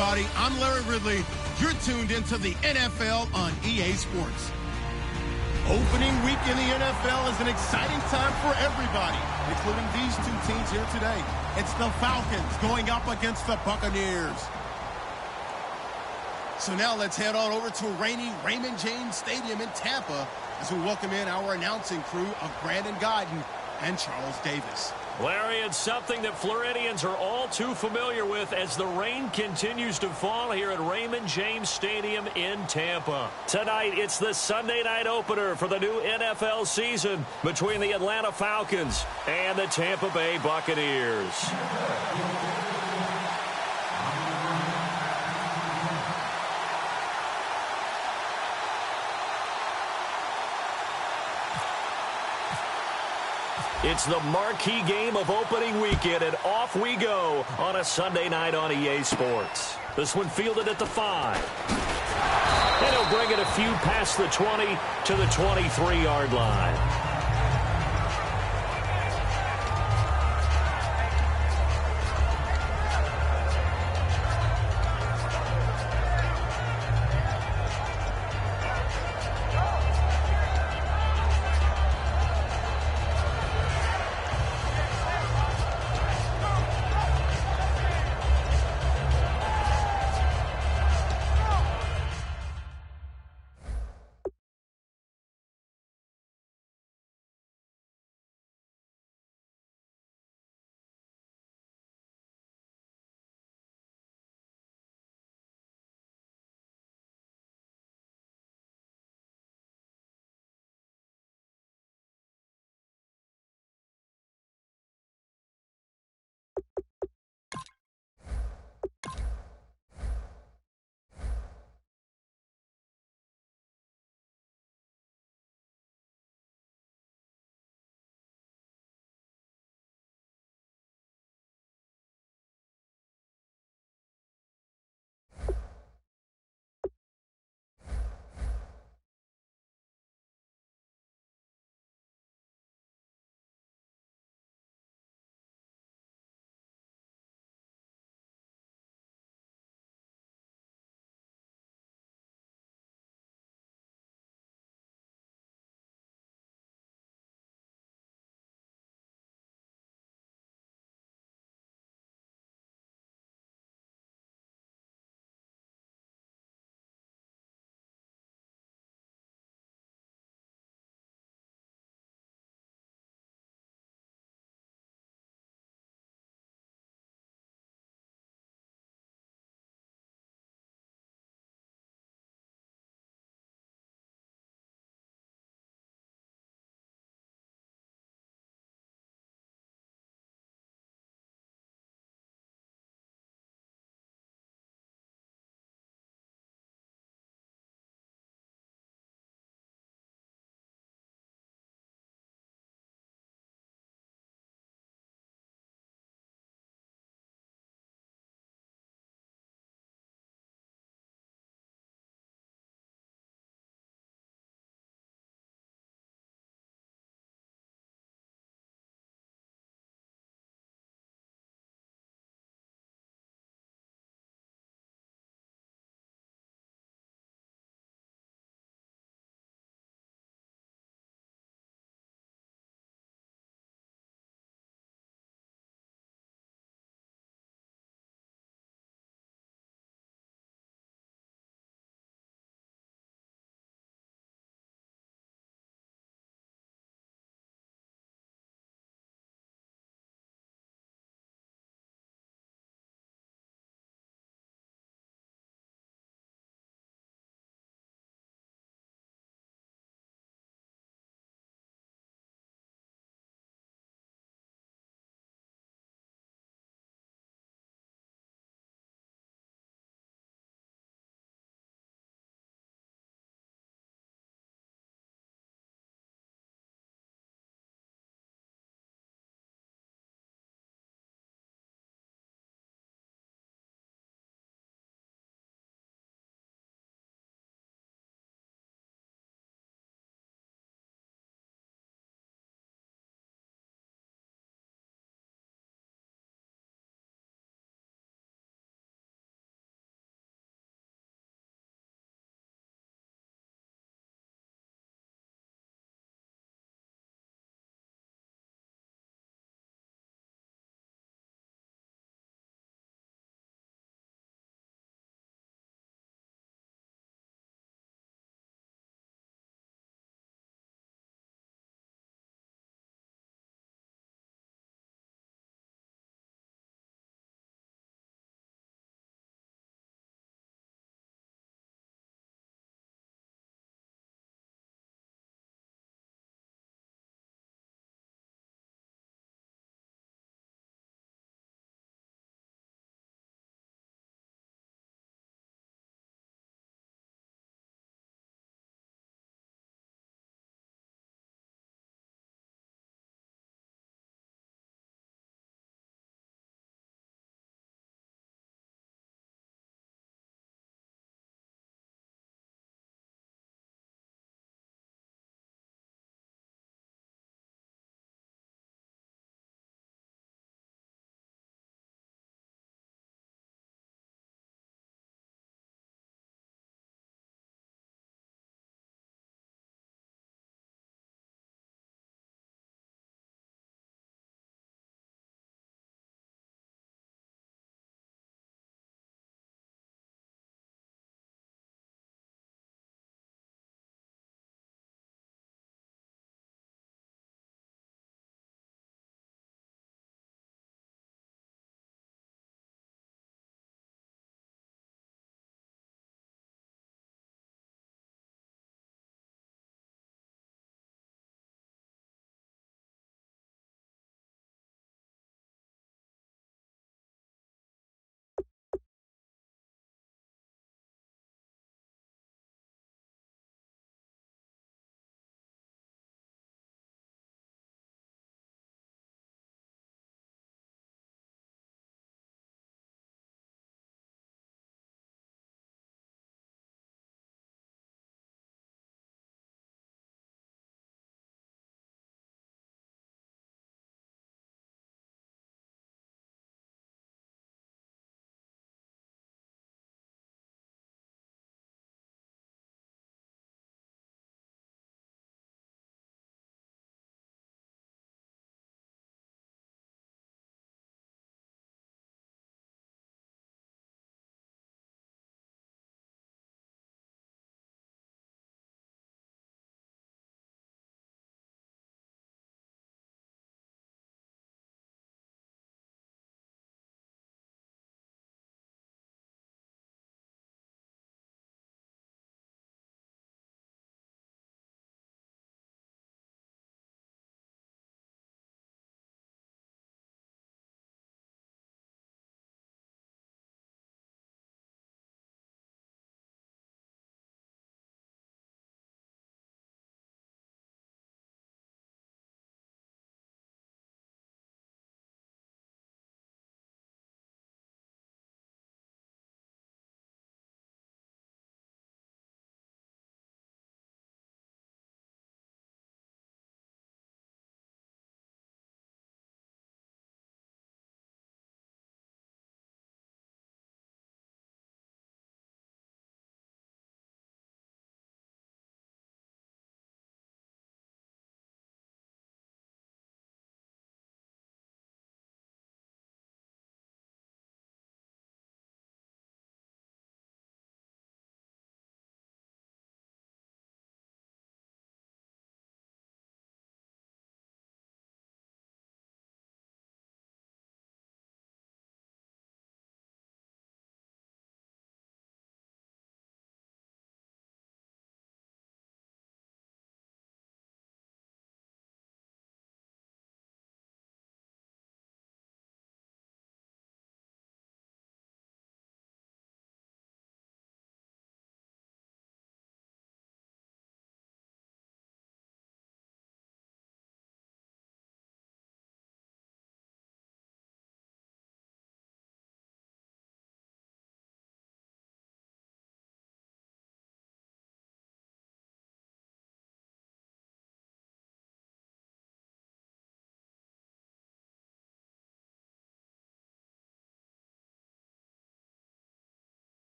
everybody. I'm Larry Ridley. You're tuned into the NFL on EA Sports. Opening week in the NFL is an exciting time for everybody, including these two teams here today. It's the Falcons going up against the Buccaneers. So now let's head on over to rainy Raymond James Stadium in Tampa as we welcome in our announcing crew of Brandon Godden and Charles Davis. Larry, it's something that Floridians are all too familiar with as the rain continues to fall here at Raymond James Stadium in Tampa. Tonight, it's the Sunday night opener for the new NFL season between the Atlanta Falcons and the Tampa Bay Buccaneers. It's the marquee game of opening weekend, and off we go on a Sunday night on EA Sports. This one fielded at the 5. And he'll bring it a few past the 20 to the 23-yard line.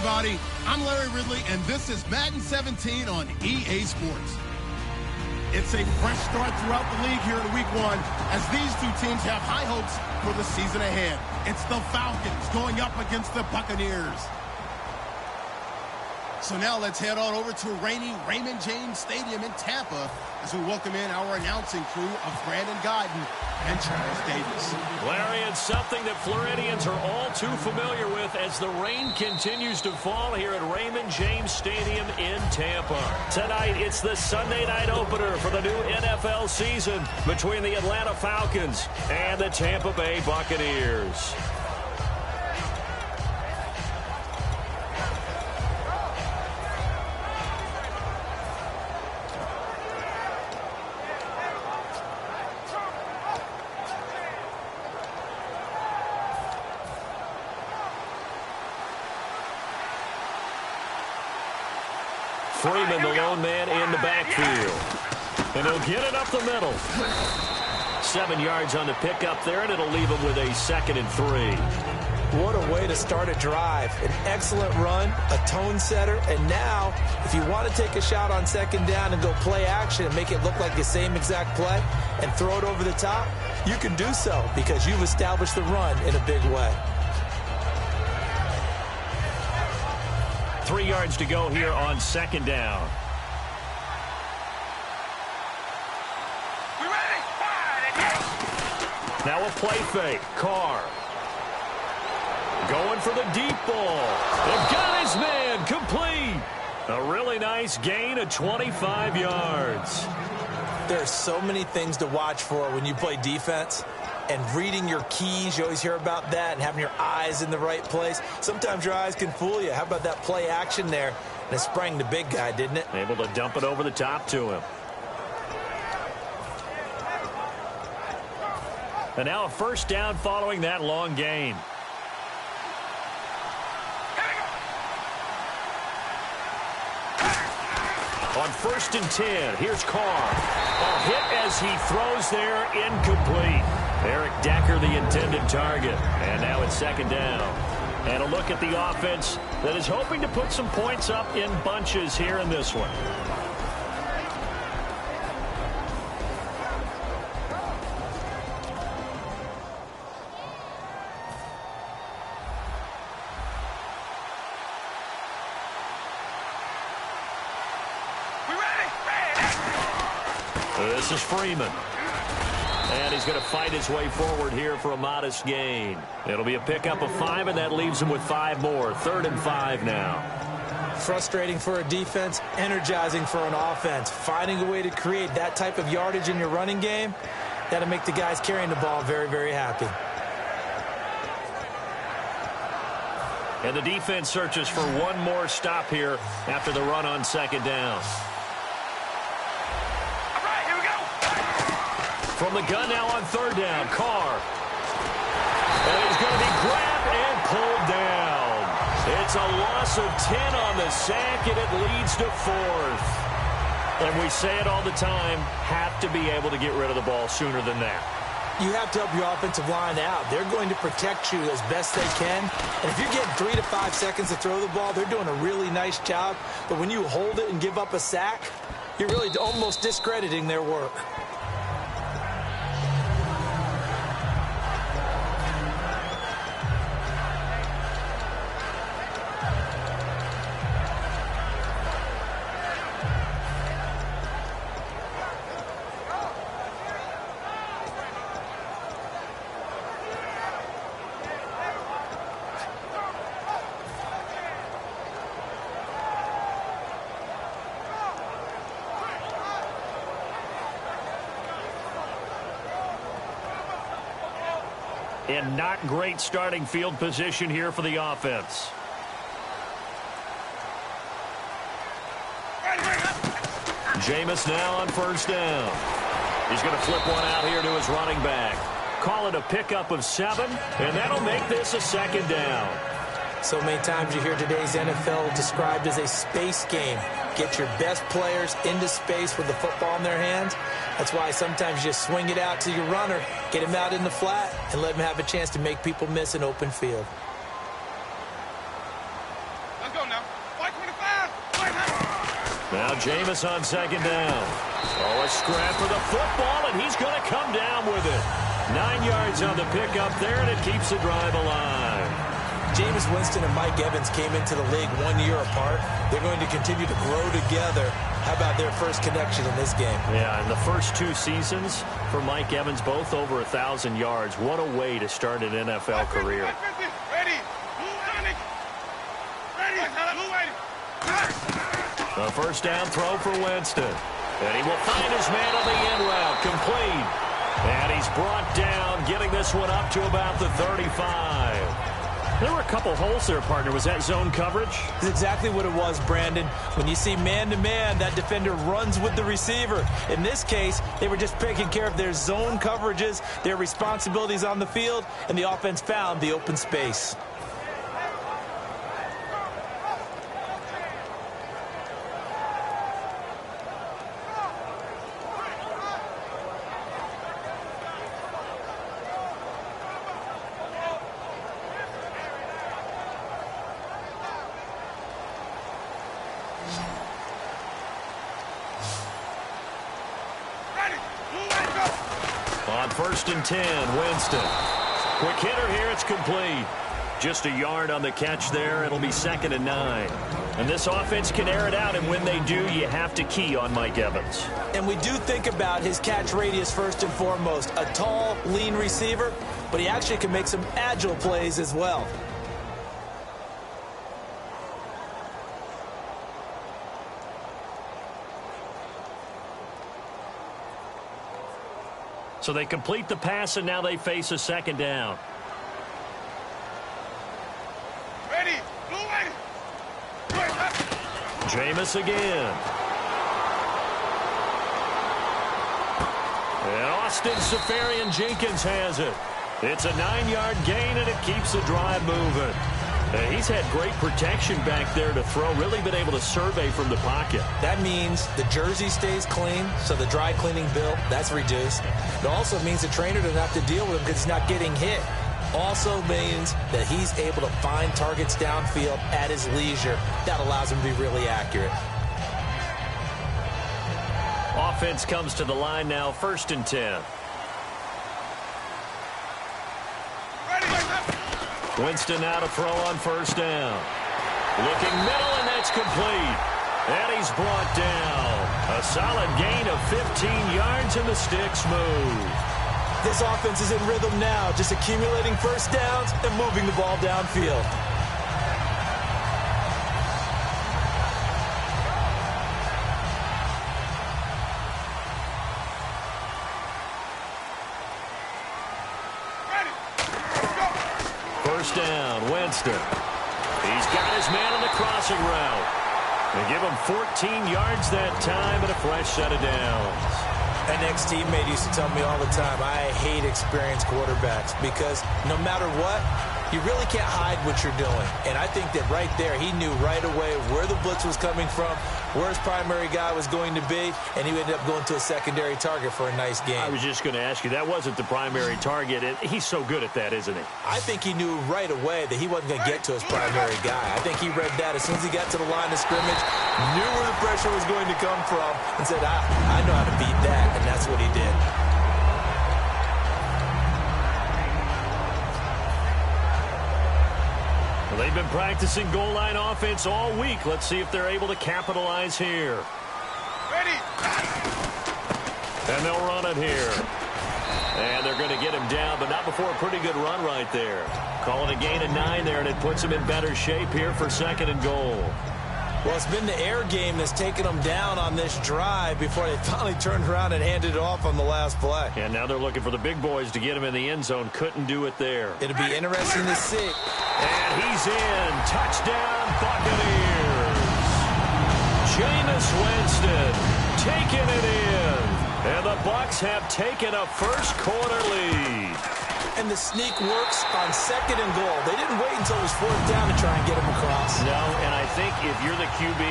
everybody. I'm Larry Ridley, and this is Madden 17 on EA Sports. It's a fresh start throughout the league here in Week 1 as these two teams have high hopes for the season ahead. It's the Falcons going up against the Buccaneers. So now let's head on over to rainy Raymond James Stadium in Tampa as we welcome in our announcing crew of Brandon Guyton and Charles Davis. Larry, it's something that Floridians are all too familiar with as the rain continues to fall here at Raymond James Stadium in Tampa. Tonight, it's the Sunday night opener for the new NFL season between the Atlanta Falcons and the Tampa Bay Buccaneers. Freeman, the lone man in the backfield. And he'll get it up the middle. 7 yards on the pickup there, and it'll leave him with a 2nd and 3. What a way to start a drive. An excellent run, a tone setter, and now, if you want to take a shot on 2nd down and go play action and make it look like the same exact play and throw it over the top, you can do so because you've established the run in a big way. 3 yards to go here on 2nd down. Now a play fake. Carr. Going for the deep ball. They've got his man. Complete. A really nice gain of 25 yards. There's so many things to watch for when you play defense. And reading your keys, you always hear about that, and having your eyes in the right place. Sometimes your eyes can fool you. How about that play action there? And it sprang the big guy, didn't it? Able to dump it over the top to him. And now a 1st down following that long gain. On 1st and 10, here's Carr. A hit as he throws there, incomplete. Eric Decker, the intended target. And now it's 2nd down. And a look at the offense that is hoping to put some points up in bunches here in this one. This is Freeman. And he's going to fight his way forward here for a modest gain. It'll be a pickup of 5, and that leaves him with 5 more. 3rd and 5 now. Frustrating for a defense, energizing for an offense. Finding a way to create that type of yardage in your running game, that'll make the guys carrying the ball very, very happy. And the defense searches for one more stop here after the run on 2nd down. From the gun now on 3rd down, Carr. And he's going to be grabbed and pulled down. It's a loss of 10 on the sack, and it leads to 4th. And we say it all the time, have to be able to get rid of the ball sooner than that. You have to help your offensive line out. They're going to protect you as best they can. And if you're getting 3 to 5 seconds to throw the ball, they're doing a really nice job. But when you hold it and give up a sack, you're really almost discrediting their work. And not great starting field position here for the offense. Jameis now on 1st down. He's going to flip one out here to his running back. Call it a pickup of 7, and that'll make this a 2nd down. So many times you hear today's NFL described as a space game. Get your best players into space with the football in their hands. That's why sometimes you just swing it out to your runner, get him out in the flat, and let him have a chance to make people miss an open field. Let's go. Now Jameis on second down. Oh, a scrap for the football, and he's going to come down with it. 9 yards on the pickup there, and it keeps the drive alive. Jameis Winston and Mike Evans came into the league 1 year apart. They're going to continue to grow together. How about their first connection in this game? Yeah, in the first 2 seasons for Mike Evans, both over 1,000 yards. What a way to start an NFL career. A first down throw for Winston. And he will find his man on the end route. Complete. And he's brought down, getting this one up to about the 35. There were a couple holes there, partner. Was that zone coverage? That's exactly what it was, Brandon. When you see man-to-man, that defender runs with the receiver. In this case, they were just taking care of their zone coverages, their responsibilities on the field, and the offense found the open space. On 1st and 10, Winston. Quick hitter here, it's complete. Just a yard on the catch there. It'll be 2nd and 9. And this offense can air it out, and when they do, you have to key on Mike Evans. And we do think about his catch radius first and foremost. A tall, lean receiver, but he actually can make some agile plays as well. So they complete the pass, and now they face a 2nd down. Ready. Blue ready. Jameis again. And Austin Safarian-Jenkins has it. It's a 9-yard gain, and it keeps the drive moving. He's had great protection back there to throw, really been able to survey from the pocket. That means the jersey stays clean, so the dry cleaning bill, that's reduced. It also means the trainer doesn't have to deal with him because he's not getting hit. Also means that he's able to find targets downfield at his leisure. That allows him to be really accurate. Offense comes to the line now, 1st and 10. Winston now to throw on 1st down. Looking middle, and that's complete. And he's brought down. A solid gain of 15 yards, and the sticks move. This offense is in rhythm now, just accumulating first downs and moving the ball downfield. First down, Winston. He's got his man on the crossing route. They give him 14 yards that time and a fresh set of downs. An ex-teammate used to tell me all the time, I hate experienced quarterbacks because no matter what, you really can't hide what you're doing. And I think that right there, he knew right away where the blitz was coming from, where his primary guy was going to be, and he ended up going to a secondary target for a nice game. I was just going to ask you, that wasn't the primary target. He's so good at that, isn't he? I think he knew right away that he wasn't going to get to his primary guy. I think he read that as soon as he got to the line of scrimmage, knew where the pressure was going to come from, and said, I know how to beat that, and that's what he did. Well, they've been practicing goal line offense all week. Let's see if they're able to capitalize here. Ready. And they'll run it here. And they're going to get him down, but not before a pretty good run right there. Call it a gain of 9 there, and it puts him in better shape here for 2nd and goal. Well, it's been the air game that's taken them down on this drive before they finally turned around and handed it off on the last play. And now they're looking for the big boys to get him in the end zone. Couldn't do it there. It'll be interesting to see. And he's in. Touchdown, Buccaneers. Jameis Winston taking it in. And the Bucs have taken a first-quarter lead. And the sneak works on 2nd and goal. They didn't wait until it was 4th down to try and get him across. No, and I think if you're the QB,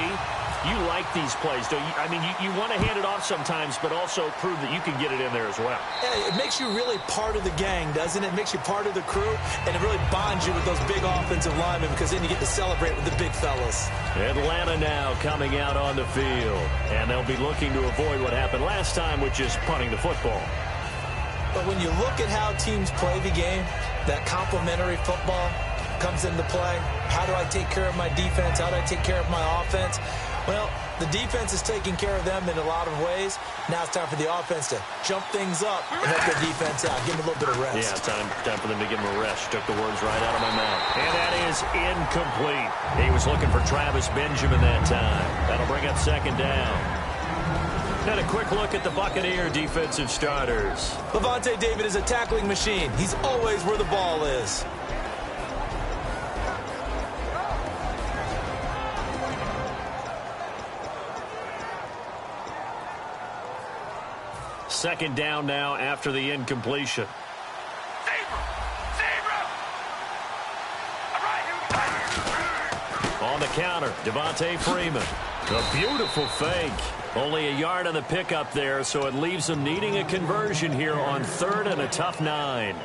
You like these plays, don't you? I mean, you want to hand it off sometimes, but also prove that you can get it in there as well. Yeah, it makes you really part of the gang, doesn't it? It makes you part of the crew, and it really bonds you with those big offensive linemen because then you get to celebrate with the big fellas. Atlanta now coming out on the field, and they'll be looking to avoid what happened last time, which is punting the football. But when you look at how teams play the game, that complementary football comes into play. How do I take care of my defense? How do I take care of my offense? Well, the defense is taking care of them in a lot of ways. Now it's time for the offense to jump things up and help their defense out. Give them a little bit of rest. Yeah, time for them to give them a rest. Took the words right out of my mouth. And that is incomplete. He was looking for Travis Benjamin that time. That'll bring up second down. And a quick look at the Buccaneer defensive starters. Levante David is a tackling machine. He's always where the ball is. Second down now after the incompletion. On the counter, Devontae Freeman. A beautiful fake. Only a yard on the pickup there, so it leaves them needing a conversion here on 3rd and a tough 9.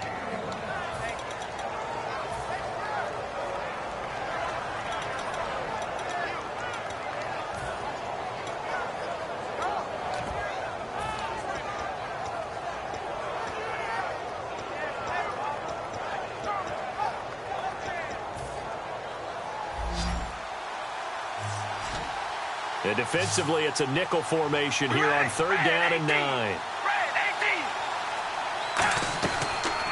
And defensively, it's a nickel formation here on 3rd down and 9.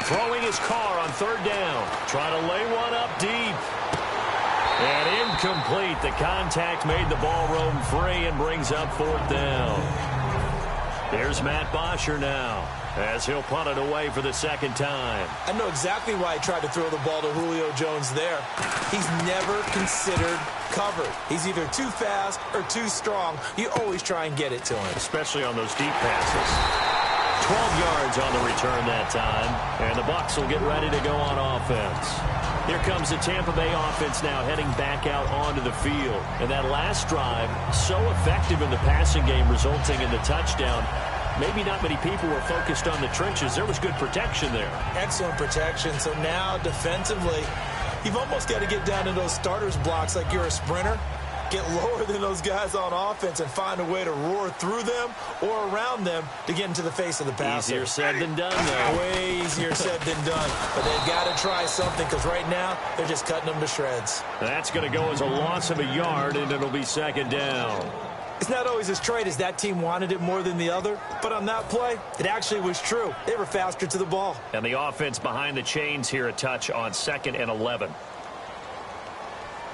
Throwing his car on 3rd down. Trying to lay one up deep. And incomplete. The contact made the ball roam free and brings up 4th down. There's Matt Bosher now, as he'll punt it away for the second time. I know exactly why he tried to throw the ball to Julio Jones there. He's never considered covered. He's either too fast or too strong. You always try and get it to him. Especially on those deep passes. 12 yards on the return that time. And the Bucs will get ready to go on offense. Here comes the Tampa Bay offense now heading back out onto the field. And that last drive, so effective in the passing game, resulting in the touchdown. Maybe not many people were focused on the trenches. There was good protection there. Excellent protection. So now defensively, you've almost got to get down to those starters blocks like you're a sprinter. Get lower than those guys on offense and find a way to roar through them or around them to get into the face of the passer. Easier said than done, though. Way easier said than done. But they've got to try something because right now they're just cutting them to shreds. That's going to go as a loss of a yard, and it'll be second down. It's not always as straight as that team wanted it more than the other, but on that play, it actually was true. They were faster to the ball. And the offense behind the chains here, a touch on 2nd and 11.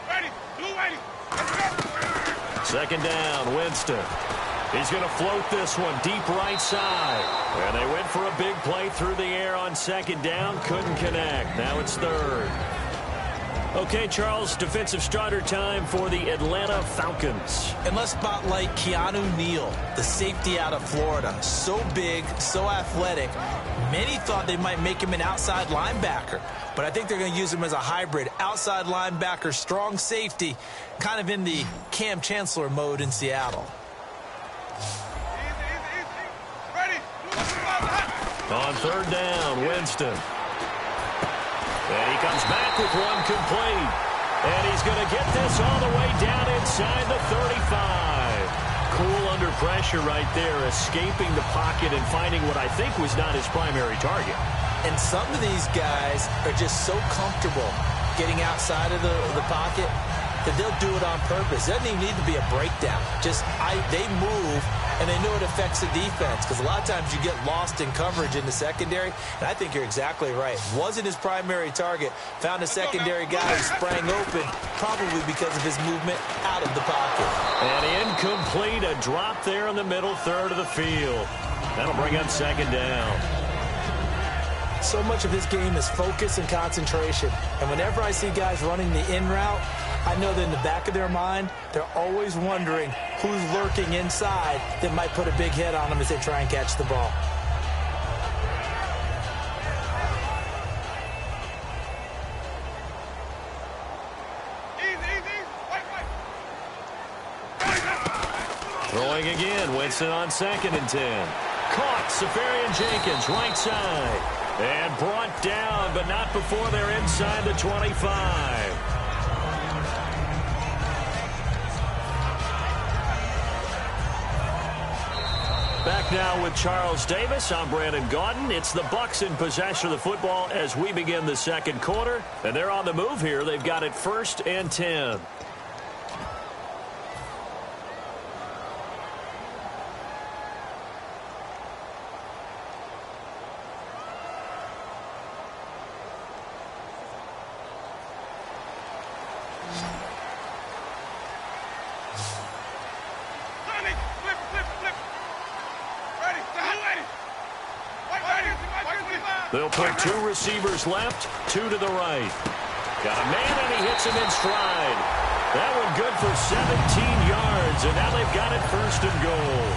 Ready, blue ready. Second down, Winston. He's going to float this one deep right side. And they went for a big play through the air on second down. Couldn't connect. Now it's 3rd. Okay, Charles, defensive starter time for the Atlanta Falcons. And let's spotlight Keanu Neal, the safety out of Florida. So big, so athletic. Many thought they might make him an outside linebacker, but I think they're going to use him as a hybrid. Outside linebacker, strong safety, kind of in the Cam Chancellor mode in Seattle. Ready. On 3rd down, Winston. And he comes back with one complete. And he's going to get this all the way down inside the 35. Cool under pressure right there, escaping the pocket and finding what I think was not his primary target. And some of these guys are just so comfortable getting outside of the pocket that they'll do it on purpose. It doesn't even need to be a breakdown. Just they move, and they know it affects the defense because a lot of times you get lost in coverage in the secondary, and I think you're exactly right. Wasn't his primary target. Found a secondary guy who sprang open, probably because of his movement out of the pocket. And incomplete, a drop there in the middle 3rd of the field. That'll bring up second down. So much of his game is focus and concentration. And whenever I see guys running the in route, I know that in the back of their mind, they're always wondering who's lurking inside that might put a big hit on them as they try and catch the ball. Easy. Wait. Throwing again. Winston on 2nd and 10. Caught. Safarian Jenkins, right side. And brought down, but not before they're inside the 25. Back now with Charles Davis. I'm Brandon Gaudin. It's the Bucs in possession of the football as we begin the second quarter. And they're on the move here. They've got it 1st and 10. They'll put 2 receivers left, 2 to the right. Got a man, and he hits him in stride. That one good for 17 yards, and now they've got it 1st and goal.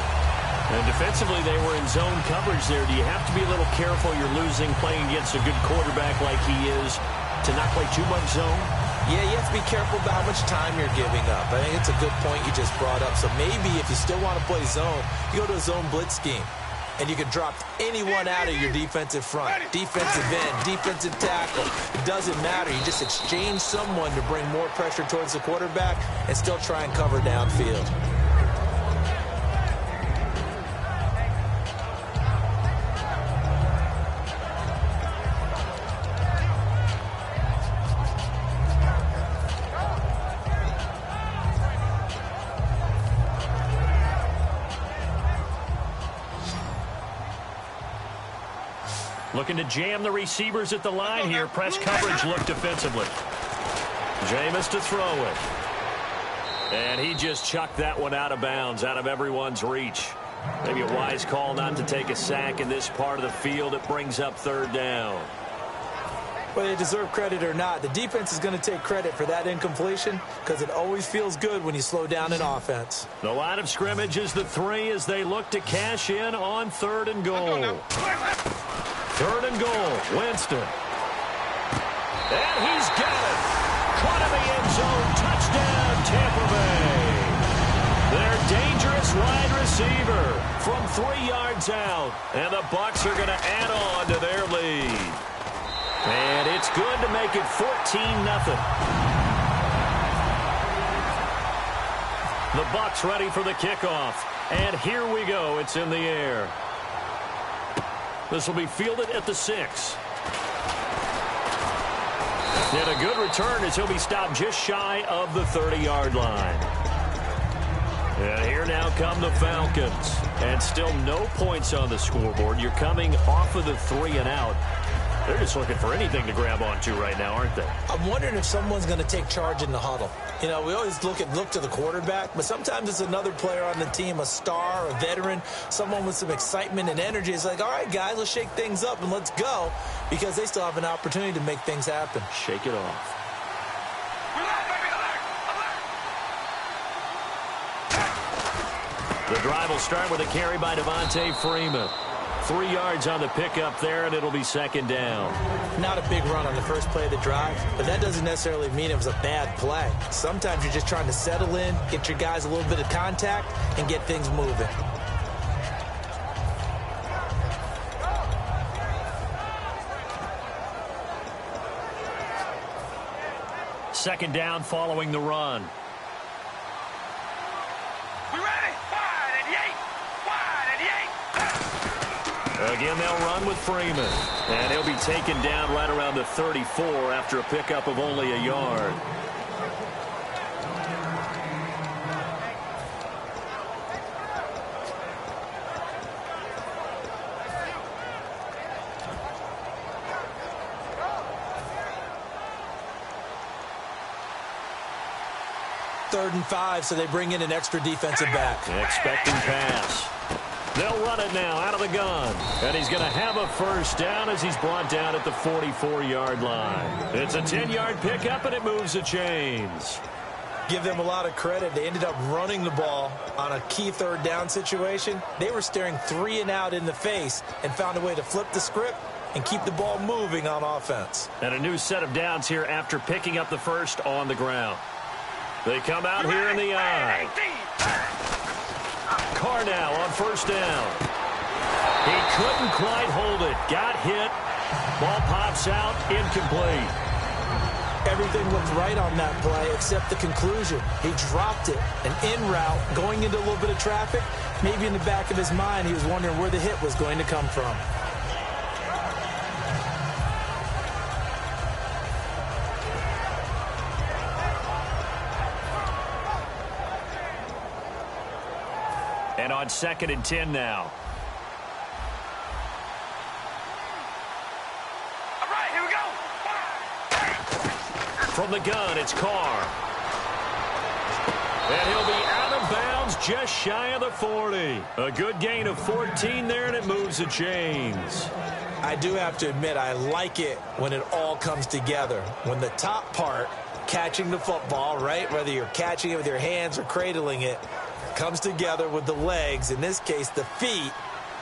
And defensively, they were in zone coverage there. Do you have to be a little careful you're losing playing against a good quarterback like he is to not play too much zone? Yeah, you have to be careful about how much time you're giving up. I think it's a good point you just brought up. So maybe if you still want to play zone, you go to a zone blitz scheme. And you can drop anyone out of your defensive front. Defensive end, defensive tackle. It doesn't matter. You just exchange someone to bring more pressure towards the quarterback and still try and cover downfield. Looking to jam the receivers at the line here. Press coverage look defensively. Jameis to throw it. And he just chucked that one out of bounds, out of everyone's reach. Maybe a wise call not to take a sack in this part of the field. It brings up 3rd down. Whether they deserve credit or not, the defense is going to take credit for that incompletion because it always feels good when you slow down an offense. The line of scrimmage is the 3 as they look to cash in on 3rd and goal. 3rd and goal, Winston. And he's got it. Caught in the end zone. Touchdown, Tampa Bay. Their dangerous wide receiver from 3 yards out. And the Bucs are going to add on to their lead. And it's good to make it 14-0. The Bucs ready for the kickoff. And here we go. It's in the air. This will be fielded at the 6. And a good return as he'll be stopped just shy of the 30-yard line. And here now come the Falcons. And still no points on the scoreboard. You're coming off of the 3 and out. They're just looking for anything to grab onto right now, aren't they? I'm wondering if someone's going to take charge in the huddle. You know, we always look to the quarterback, but sometimes it's another player on the team, a star, a veteran, someone with some excitement and energy. It's like, all right, guys, let's shake things up and let's go, because they still have an opportunity to make things happen. Shake it off. The drive will start with a carry by Devontae Freeman. 3 yards on the pickup there, and it'll be 2nd down. Not a big run on the first play of the drive, but that doesn't necessarily mean it was a bad play. Sometimes you're just trying to settle in, get your guys a little bit of contact, and get things moving. Second down following the run. We ready? Wide and yank. Wide and yank. Again, they'll run with Freeman. And he'll be taken down right around the 34 after a pickup of only a yard. Third and 5, so they bring in an extra defensive back. Expecting pass. They'll run it now out of the gun. And he's going to have a first down as he's brought down at the 44-yard line. It's a 10-yard pickup, and it moves the chains. Give them a lot of credit. They ended up running the ball on a key third down situation. They were staring 3 and out in the face and found a way to flip the script and keep the ball moving on offense. And a new set of downs here after picking up the first on the ground. They come out here in the eye. here now on first down. He couldn't quite hold it. Got hit. Ball pops out. Incomplete. Everything looked right on that play except the conclusion. He dropped it. An in route going into a little bit of traffic. Maybe in the back of his mind, he was wondering where the hit was going to come from. And on 2nd and 10 now. All right, here we go. From the gun, it's Carr. And he'll be out of bounds just shy of the 40. A good gain of 14 there, and it moves the chains. I do have to admit, I like it when it all comes together. When the top part, catching the football, right, whether you're catching it with your hands or cradling it, comes together with the legs, in this case the feet,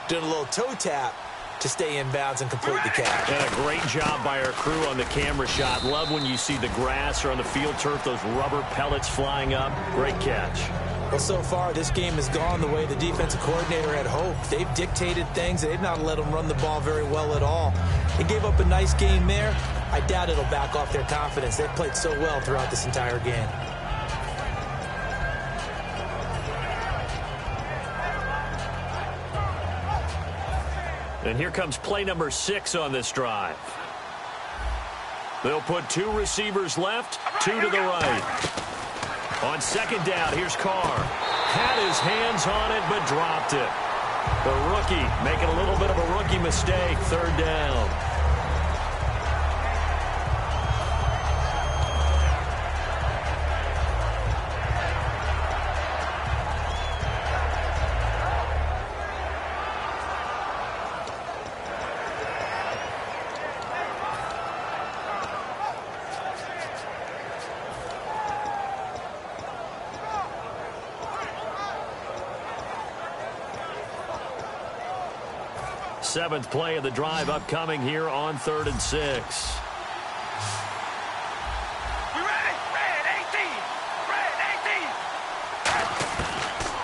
doing a little toe tap to stay in bounds and complete the catch. And a great job by our crew on the camera shot. Love when you see the grass or on the field turf, those rubber pellets flying up. Great catch. Well, so far this game has gone the way the defensive coordinator had hoped. They've dictated things. They've not let them run the ball very well at all. They gave up a nice game there. I doubt it'll back off their confidence. They've played so well throughout this entire game. And here comes play number 6 on this drive. They'll put 2 receivers left, 2 to the right. On 2nd down, here's Carr. Had his hands on it, but dropped it. The rookie making a little bit of a rookie mistake, 3rd down. Seventh play of the drive upcoming here on 3rd and 6. We ready? Red 18. Red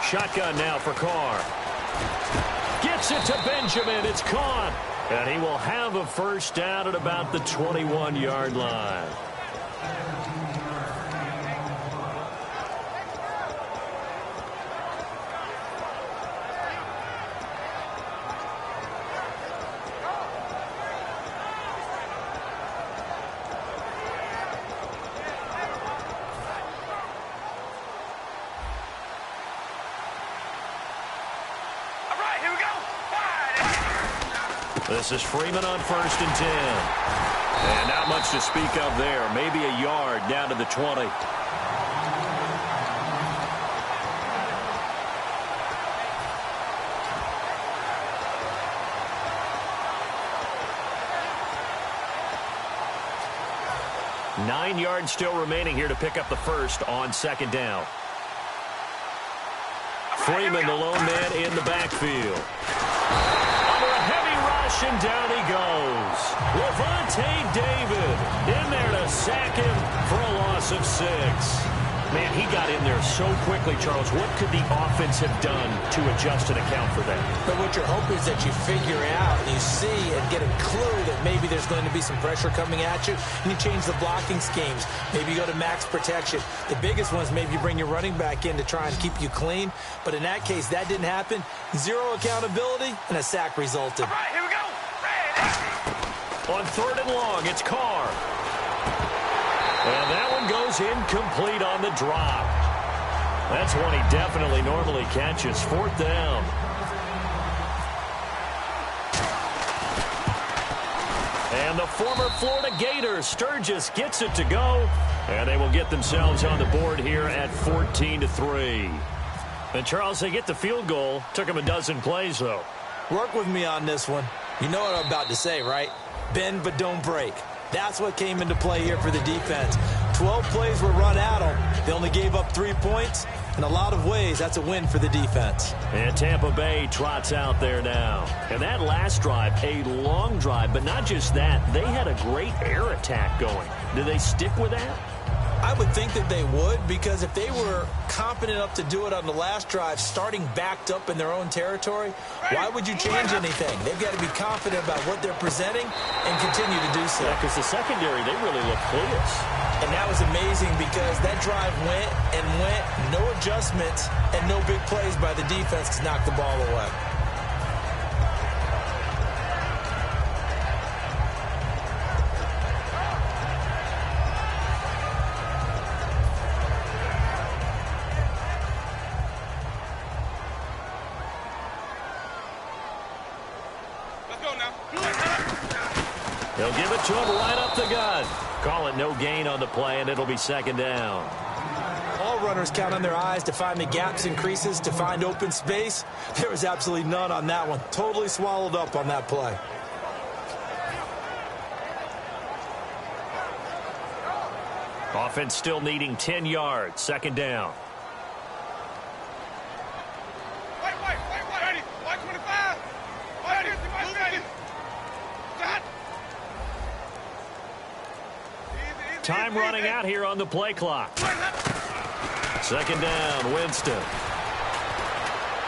18. Shotgun now for Carr. Gets it to Benjamin. It's caught. And he will have a first down at about the 21-yard line. This is Freeman on 1st and 10. And not much to speak of there. Maybe a yard down to the 20. Nine yards still remaining here to pick up the first on 2nd down. Freeman, the lone man in the backfield. And down he goes. Levante David in there to sack him for a loss of 6. Man, he got in there so quickly, Charles. What could the offense have done to adjust and account for that? But what you're hoping is that you figure out and you see and get a clue that maybe there's going to be some pressure coming at you, and you change the blocking schemes. Maybe you go to max protection. The biggest one is maybe you bring your running back in to try and keep you clean. But in that case, that didn't happen. 0 accountability, and a sack resulted. All right, here we go. On 3rd and long, it's Carr. And that one goes incomplete on the drop. That's one he definitely normally catches. 4th down. And the former Florida Gator, Sturgis, gets it to go. And they will get themselves on the board here at 14-3. And, Charles, they get the field goal. Took them a dozen plays, though. Work with me on this one. You know what I'm about to say, right? Bend but don't break. That's what came into play here for the defense. 12 plays were run at them. They only gave up 3 points. In a lot of ways, that's a win for the defense. And Tampa Bay trots out there now. And that last drive, a long drive, but not just that. They had a great air attack going. Do they stick with that? I would think that they would, because if they were competent enough to do it on the last drive, starting backed up in their own territory, why would you change anything? They've got to be confident about what they're presenting and continue to do so. Yeah, because the secondary, they really look clueless. And that was amazing because that drive went and went, no adjustments, and no big plays by the defense to knock the ball away. They'll give it to him right up the gut. Call it no gain on the play, and it'll be second down. All runners count on their eyes to find the gaps and creases, to find open space. There was absolutely none on that one. Totally swallowed up on that play. Offense still needing 10 yards. Second down. Time running out here on the play clock. Second down, Winston.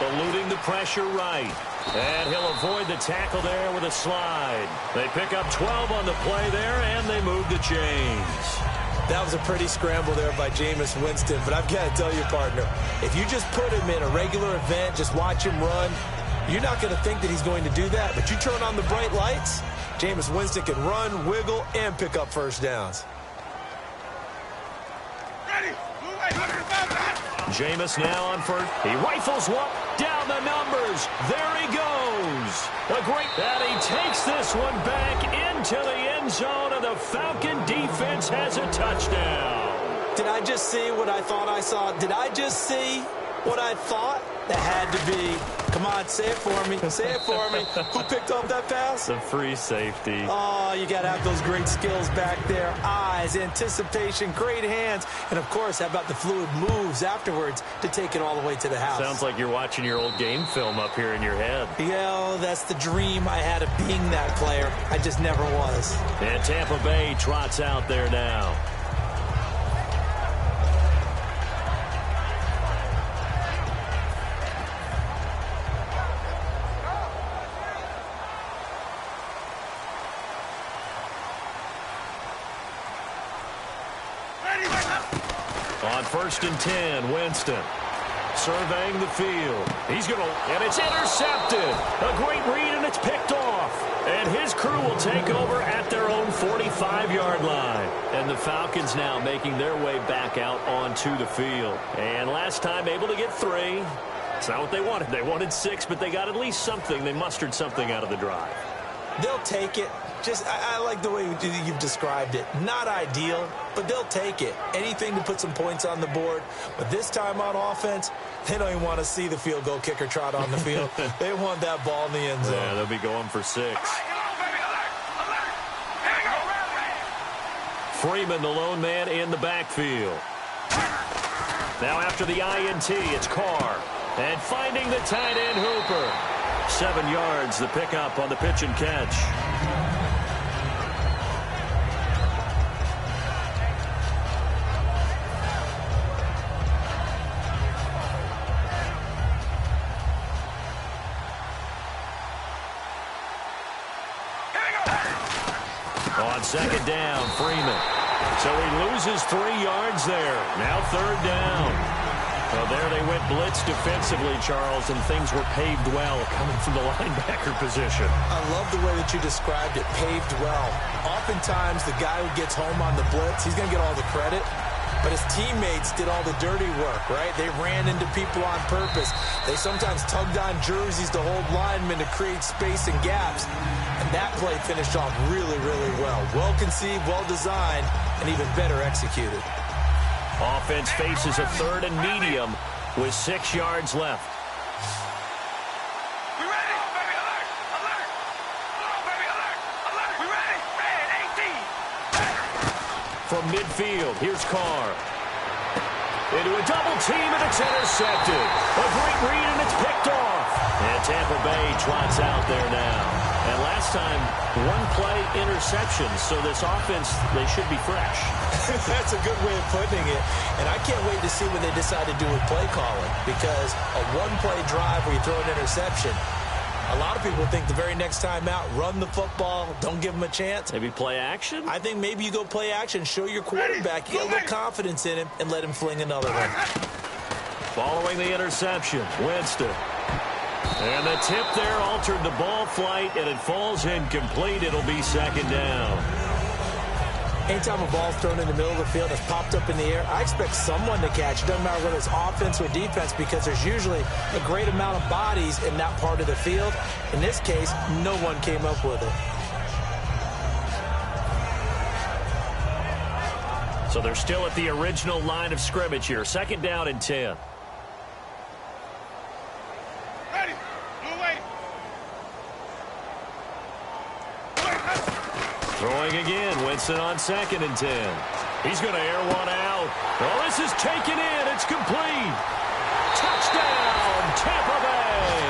Eluding the pressure right. And he'll avoid the tackle there with a slide. They pick up 12 on the play there, and they move the chains. That was a pretty scramble there by Jameis Winston, but I've got to tell you, partner, if you just put him in a regular event, just watch him run, you're not going to think that he's going to do that. But you turn on the bright lights, Jameis Winston can run, wiggle, and pick up first downs. Jameis now on first. He rifles one down the numbers. There he goes. A great. And he takes this one back into the end zone, and the Falcon defense has a touchdown. Did I just see what I thought I saw? Did I just see what I thought? That had to be. Come on, say it for me. Say it for me. Who picked up that pass? The free safety. Oh, you got to have those great skills back there. Eyes, anticipation, great hands. And, of course, how about the fluid moves afterwards to take it all the way to the house? Sounds like you're watching your old game film up here in your head. Yeah, that's the dream I had of being that player. I just never was. And Tampa Bay trots out there now. On 1st and 10, Winston surveying the field. He's going to, and it's intercepted. A great read, and it's picked off. And his crew will take over at their own 45-yard line. And the Falcons now making their way back out onto the field. And last time able to get 3. It's not what they wanted. They wanted 6, but they got at least something. They mustered something out of the drive. They'll take it. Just, I like the way you've described it. Not ideal, but they'll take it. Anything to put some points on the board. But this time on offense, they don't even want to see the field goal kicker trot on the field. They want that ball in the end zone. Yeah, they'll be going for 6. Freeman, the lone man in the backfield. Now after the INT, it's Carr. And finding the tight end Hooper. 7 yards, the pickup on the pitch and catch. On second down, Freeman. So he loses 3 yards there. Now 3rd down. Well, there they went blitz defensively, Charles, and things were paved well coming from the linebacker position. I love the way that you described it, paved well. Oftentimes, the guy who gets home on the blitz, he's going to get all the credit. But his teammates did all the dirty work, right? They ran into people on purpose. They sometimes tugged on jerseys to hold linemen to create space and gaps. And that play finished off really, really well. Well conceived, well designed, and even better executed. Offense faces a 3rd and medium with 6 yards left. We ready? Baby, alert! Alert! Oh, baby, alert! Alert! We ready? Red 18! From midfield, here's Carr. Into a double team, and it's intercepted. A great read, and it's picked off. And Tampa Bay trots out there now. And last time, one play interception, so this offense, they should be fresh. That's a good way of putting it. And I can't wait to see what they decide to do with play calling, because a one-play drive where you throw an interception, a lot of people think the very next time out, run the football, don't give them a chance. Maybe play action? I think maybe you go play action, show your quarterback, you get a little confidence in him, and let him fling another one. Following the interception, Winston. And the tip there altered the ball flight, and it falls incomplete. It'll be second down. Anytime a ball's thrown in the middle of the field that's popped up in the air, I expect someone to catch. It doesn't matter whether it's offense or defense, because there's usually a great amount of bodies in that part of the field. In this case, no one came up with it. So they're still at the original line of scrimmage here. Second down and 10. Throwing again, Winston on second and 10. He's going to air one out. Well, this is taken in. It's complete. Touchdown, Tampa Bay.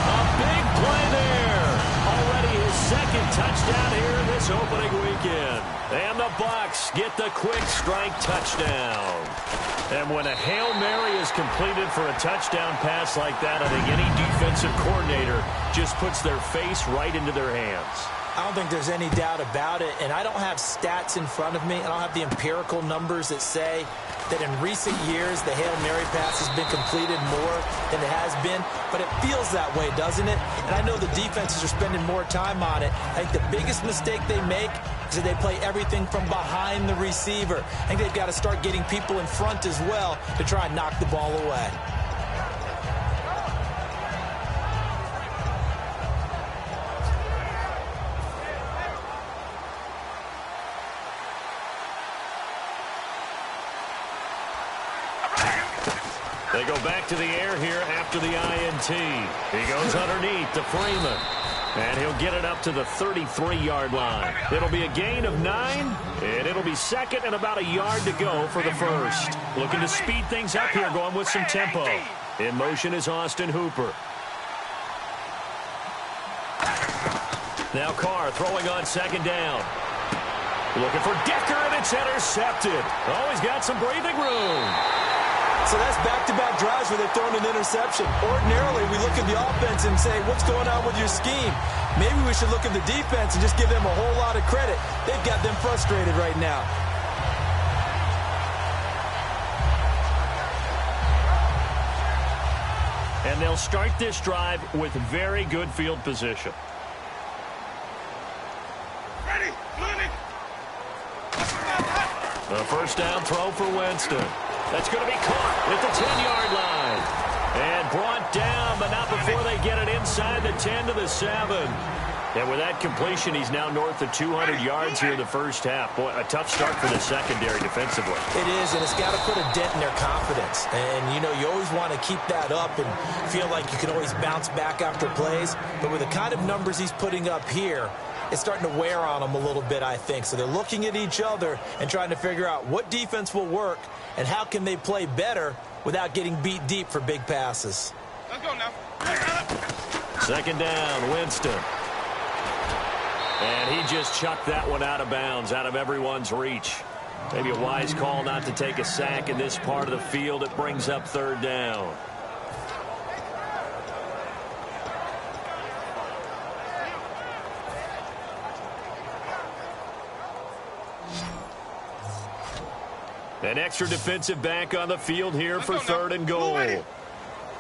A big play there. Already his second touchdown here in this opening weekend. And the Bucs get the quick strike touchdown. And when a Hail Mary is completed for a touchdown pass like that, I think any defensive coordinator just puts their face right into their hands. I don't think there's any doubt about it, and I don't have stats in front of me. I don't have the empirical numbers that say that in recent years the Hail Mary pass has been completed more than it has been, but it feels that way, doesn't it? And I know the defenses are spending more time on it. I think the biggest mistake they make is that they play everything from behind the receiver. I think they've got to start getting people in front as well to try and knock the ball away. They go back to the air here after the INT. He goes underneath to Freeman. And he'll get it up to the 33-yard line. It'll be a gain of 9, and it'll be second and about a yard to go for the first. Looking to speed things up here, going with some tempo. In motion is Austin Hooper. Now Carr throwing on second down. Looking for Decker, and it's intercepted. Oh, he's got some breathing room. So that's back-to-back drives where they've thrown an interception. Ordinarily, we look at the offense and say, what's going on with your scheme? Maybe we should look at the defense and just give them a whole lot of credit. They've got them frustrated right now. And they'll start this drive with very good field position. Ready, moving. A first down throw for Winston. That's going to be caught at the 10-yard line. And brought down, but not before they get it inside the 10 to the 7. And with that completion, he's now north of 200 yards here in the first half. Boy, a tough start for the secondary defensively. It is, and it's got to put a dent in their confidence. And, you know, you always want to keep that up and feel like you can always bounce back after plays. But with the kind of numbers he's putting up here, it's starting to wear on them a little bit, I think. So they're looking at each other and trying to figure out what defense will work and how can they play better without getting beat deep for big passes. Let's go now. Second down, Winston. And he just chucked that one out of bounds, out of everyone's reach. Maybe a wise call not to take a sack in this part of the field. It brings up third down. An extra defensive back on the field here for third and goal.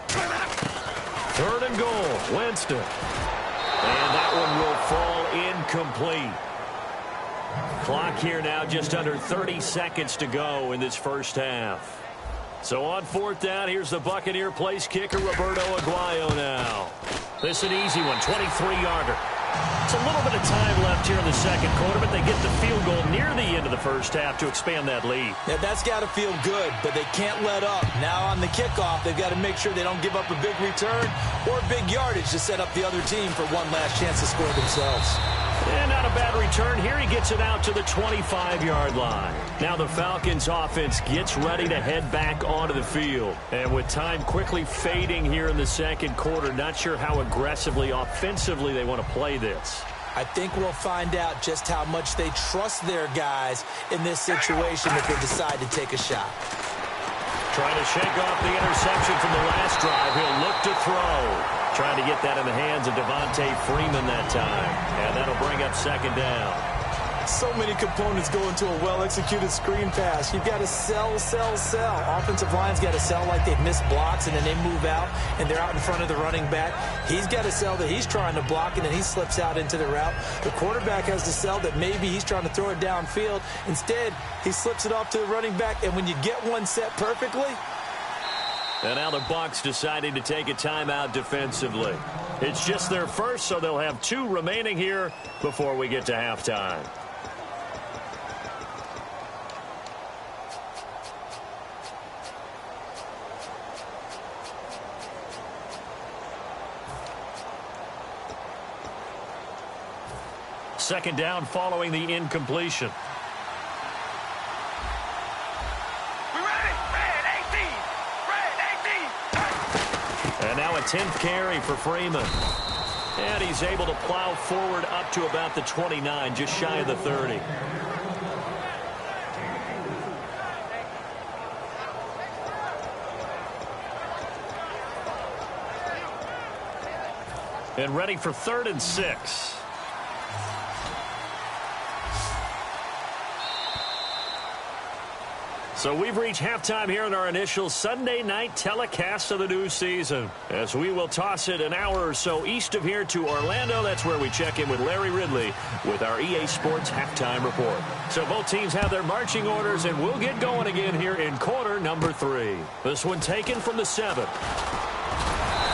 Third and goal, Winston. And that one will fall incomplete. Clock here now just under 30 seconds to go in this first half. So on fourth down, here's the Buccaneer place kicker, Roberto Aguayo now. This is an easy one, 23-yarder. It's a little bit of time left here in the second quarter, but they get the field goal near the end of the first half to expand that lead. Yeah, that's got to feel good, but they can't let up. Now on the kickoff, they've got to make sure they don't give up a big return or big yardage to set up the other team for one last chance to score themselves. And not a bad return here. He gets it out to the 25-yard line. Now the Falcons offense gets ready to head back onto the field. And with time quickly fading here in the second quarter, not sure how aggressively, offensively they want to play this. I think we'll find out just how much they trust their guys in this situation if they decide to take a shot. Trying to shake off the interception from the last drive. He'll look to throw. Trying to get that in the hands of Devontae Freeman that time. And that'll bring up second down. So many components go into a well-executed screen pass. You've got to sell. Offensive line's got to sell like they've missed blocks, and then they move out, and they're out in front of the running back. He's got to sell that he's trying to block, and then he slips out into the route. The quarterback has to sell that maybe he's trying to throw it downfield. Instead, he slips it off to the running back, and when you get one set perfectly... And now the Bucs deciding to take a timeout defensively. It's just their first, so they'll have 2 remaining here before we get to halftime. Second down following the incompletion. And now a 10th carry for Freeman. And he's able to plow forward up to about the 29, just shy of the 30. And ready for 3rd and 6. So we've reached halftime here in our initial Sunday night telecast of the new season, as we will toss it an hour or so east of here to Orlando. That's where we check in with Larry Ridley with our EA Sports halftime report. So both teams have their marching orders, and we'll get going again here in quarter number 3. This one taken from the 7.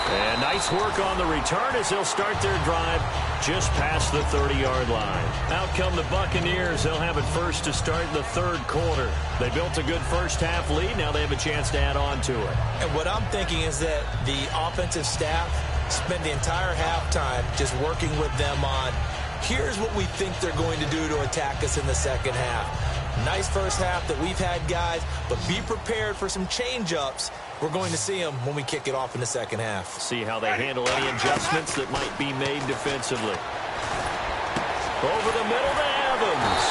And nice work on the return as they'll start their drive just past the 30-yard line. Out come the Buccaneers. They'll have it first to start in the 3rd quarter. They built a good first-half lead. Now they have a chance to add on to it. And what I'm thinking is that the offensive staff spent the entire halftime just working with them on, here's what we think they're going to do to attack us in the second half. Nice first half that we've had, guys, but be prepared for some change-ups. We're going to see them when we kick it off in the second half. See how they handle any adjustments that might be made defensively. Over the middle to Evans.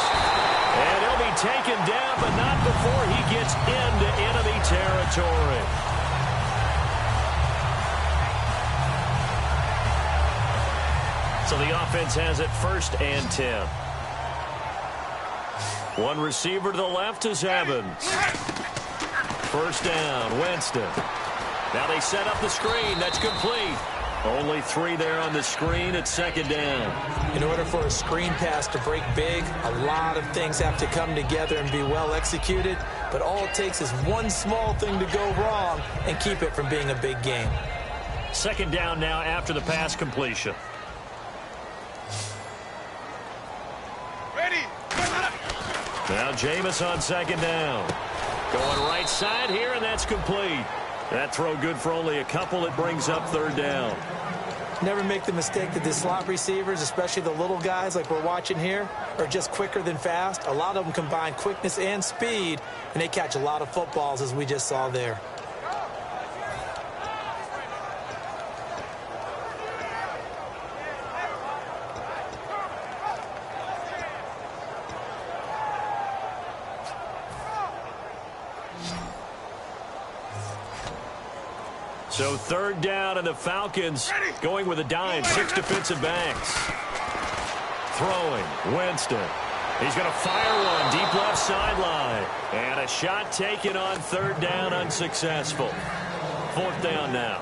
And he'll be taken down, but not before he gets into enemy territory. So the offense has it 1st and 10. One receiver to the left is Evans. First down, Winston. Now they set up the screen. That's complete. Only 3 there on the screen at second down. In order for a screen pass to break big, a lot of things have to come together and be well executed. But all it takes is one small thing to go wrong and keep it from being a big game. Second down now after the pass completion. Now Jameis on second down. Going right side here, and that's complete. That throw good for only a couple. It brings up 3rd down. Never make the mistake that the slot receivers, especially the little guys like we're watching here, are just quicker than fast. A lot of them combine quickness and speed, and they catch a lot of footballs, as we just saw there. So 3rd down, and the Falcons going with a dime. 6 defensive backs. Throwing, Winston. He's going to fire one deep left sideline. And a shot taken on 3rd down, unsuccessful. 4th down now.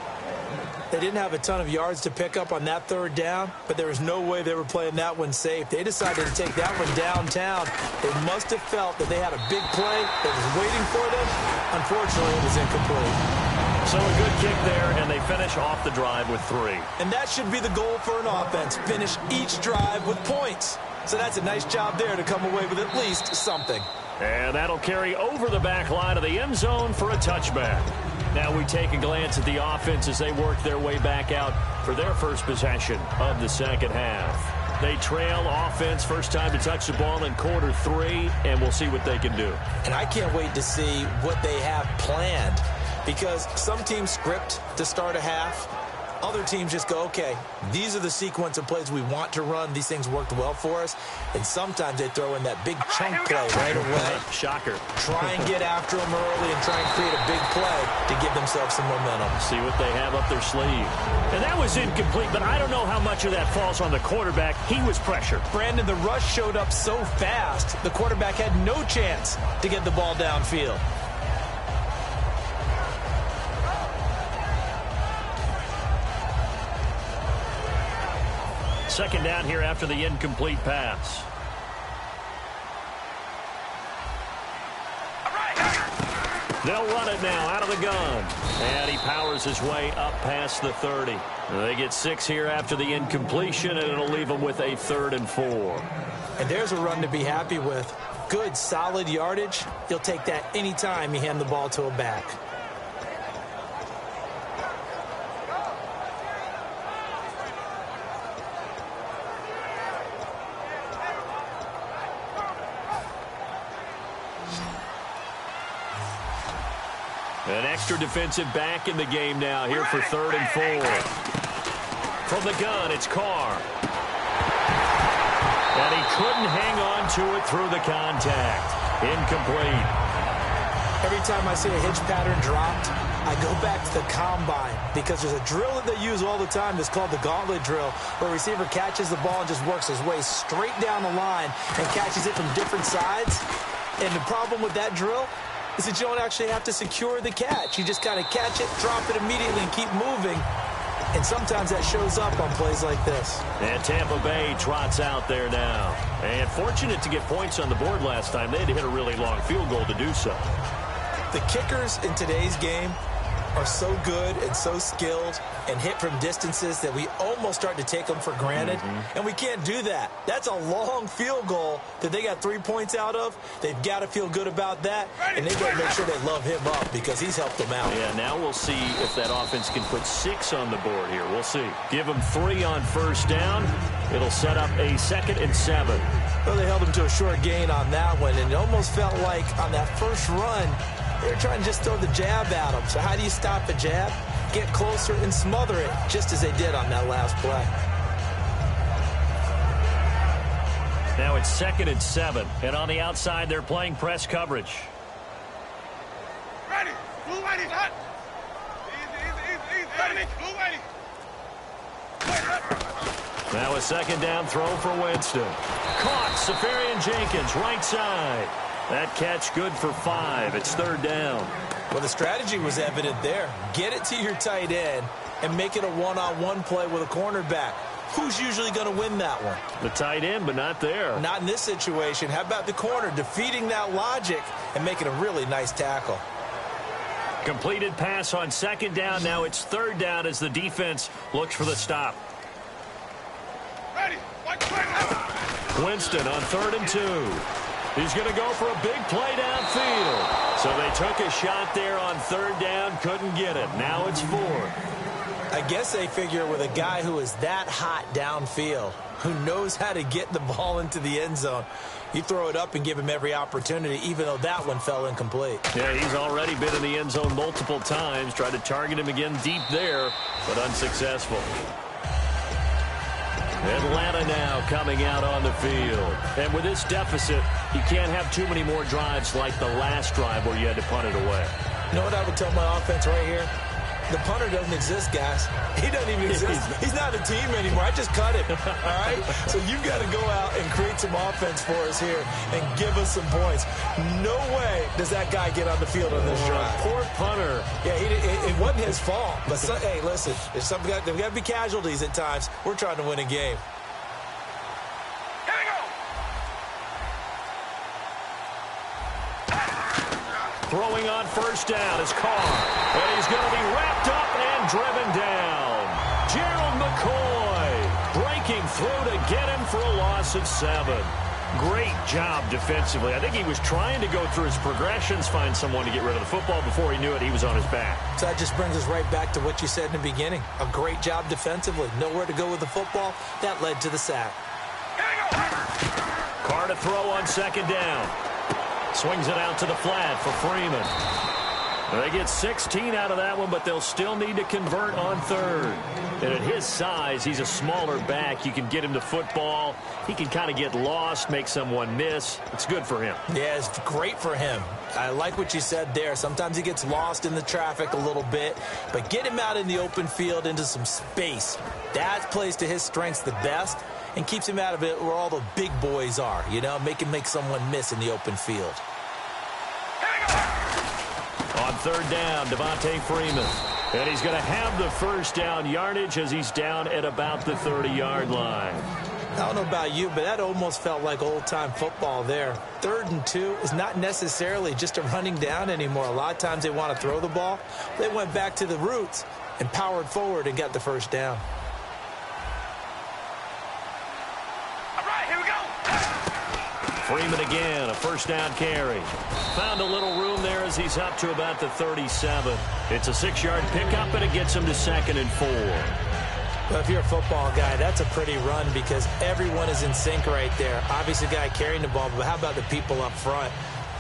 They didn't have a ton of yards to pick up on that 3rd down, but there was no way they were playing that one safe. They decided to take that one downtown. They must have felt that they had a big play that was waiting for them. Unfortunately, it was incomplete. So a good kick there, and they finish off the drive with 3. And that should be the goal for an offense. Finish each drive with points. So that's a nice job there to come away with at least something. And that'll carry over the back line of the end zone for a touchback. Now we take a glance at the offense as they work their way back out for their first possession of the second half. They trail offense, first time to touch the ball in quarter 3, and we'll see what they can do. And I can't wait to see what they have planned, because some teams script to start a half. Other teams just go, okay, these are the sequence of plays we want to run. These things worked well for us. And sometimes they throw in that big chunk play right away. Shocker. Try and get after them early and try and create a big play to give themselves some momentum. See what they have up their sleeve. And that was incomplete, but I don't know how much of that falls on the quarterback. He was pressured. Brandon, the rush showed up so fast, the quarterback had no chance to get the ball downfield. Second down here after the incomplete pass. They'll run it now out of the gun. And he powers his way up past the 30. They get 6 here after the incompletion, and it'll leave them with a 3rd and 4. And there's a run to be happy with. Good, solid yardage. You'll take that anytime you hand the ball to a back. An extra defensive back in the game now here for 3rd and 4. From the gun, it's Carr. And he couldn't hang on to it through the contact. Incomplete. Every time I see a hitch pattern dropped, I go back to the combine, because there's a drill that they use all the time that's called the gauntlet drill, where a receiver catches the ball and just works his way straight down the line and catches it from different sides. And the problem with that drill is that you don't actually have to secure the catch. You just kind of catch it, drop it immediately, and keep moving. And sometimes that shows up on plays like this. And Tampa Bay trots out there now. And fortunate to get points on the board last time. They had to hit a really long field goal to do so. The kickers in today's game are so good and so skilled and hit from distances that we almost start to take them for granted. And we can't do that. That's a long field goal that they got 3 points out of. They've got to feel good about that, and they've got to make sure they love him up, because he's helped them out. Yeah, now we'll see if that offense can put 6 on the board here. We'll see. Give them 3 on first down. It'll set up a 2nd and 7. Well, they held him to a short gain on that one, and it almost felt like on that first run, they were trying to just throw the jab at him. So how do you stop a jab? Get closer and smother it, just as they did on that last play. Now it's 2nd and 7. And on the outside, they're playing press coverage. Ready. Blue ready. Hot. Easy. Ready. Blue ready. Now a 2nd down throw for Winston. Caught. Safarian Jenkins, right side. That catch good for 5. It's 3rd down. Well, the strategy was evident there. Get it to your tight end and make it a one-on-one play with a cornerback. Who's usually going to win that one? The tight end, but not there. Not in this situation. How about the corner defeating that logic and making a really nice tackle? Completed pass on 2nd down. Now it's 3rd down as the defense looks for the stop. Ready. Winston on 3rd and 2. He's going to go for a big play downfield. So they took a shot there on 3rd down, couldn't get it. Now it's 4th. I guess they figure with a guy who is that hot downfield, who knows how to get the ball into the end zone, you throw it up and give him every opportunity, even though that one fell incomplete. Yeah, he's already been in the end zone multiple times. Tried to target him again deep there, but unsuccessful. Atlanta now coming out on the field. And with this deficit, you can't have too many more drives like the last drive where you had to punt it away. You know what I would tell my offense right here? The punter doesn't exist, guys. He doesn't even exist. He's not a team anymore. I just cut him. All right? So you've got to go out and create some offense for us here and give us some points. No way does that guy get on the field on this drive. Poor punter. Yeah, it wasn't his fault. But, hey, listen, there's got to be casualties at times. We're trying to win a game. Here we go. Throwing on first down is Carr. And he's going to be wrapped up and driven down. Gerald McCoy breaking through to get him for a loss of 7. Great job defensively. I think he was trying to go through his progressions, find someone to get rid of the football. Before he knew it, he was on his back. So that just brings us right back to what you said in the beginning. A great job defensively. Nowhere to go with the football. That led to the sack. Carr to throw on second down. Swings it out to the flat for Freeman. They get 16 out of that one, but they'll still need to convert on third. And at his size, he's a smaller back. You can get him to football. He can kind of get lost, make someone miss. It's good for him. Yeah, it's great for him. I like what you said there. Sometimes he gets lost in the traffic a little bit, but get him out in the open field into some space. That plays to his strengths the best and keeps him out of it where all the big boys are, you know, make him make someone miss in the open field. On third down, Devontae Freeman. And he's going to have the first down yardage as he's down at about the 30-yard line. I don't know about you, but that almost felt like old-time football there. 3rd and 2 is not necessarily just a running down anymore. A lot of times they want to throw the ball. They went back to the roots and powered forward and got the first down. All right, here we go. Freeman again, a first down carry. Found a little room there as he's up to about the 37. It's a 6-yard pickup, and it gets him to 2nd and 4. Well, if you're a football guy, that's a pretty run because everyone is in sync right there. Obviously, the guy carrying the ball, but how about the people up front?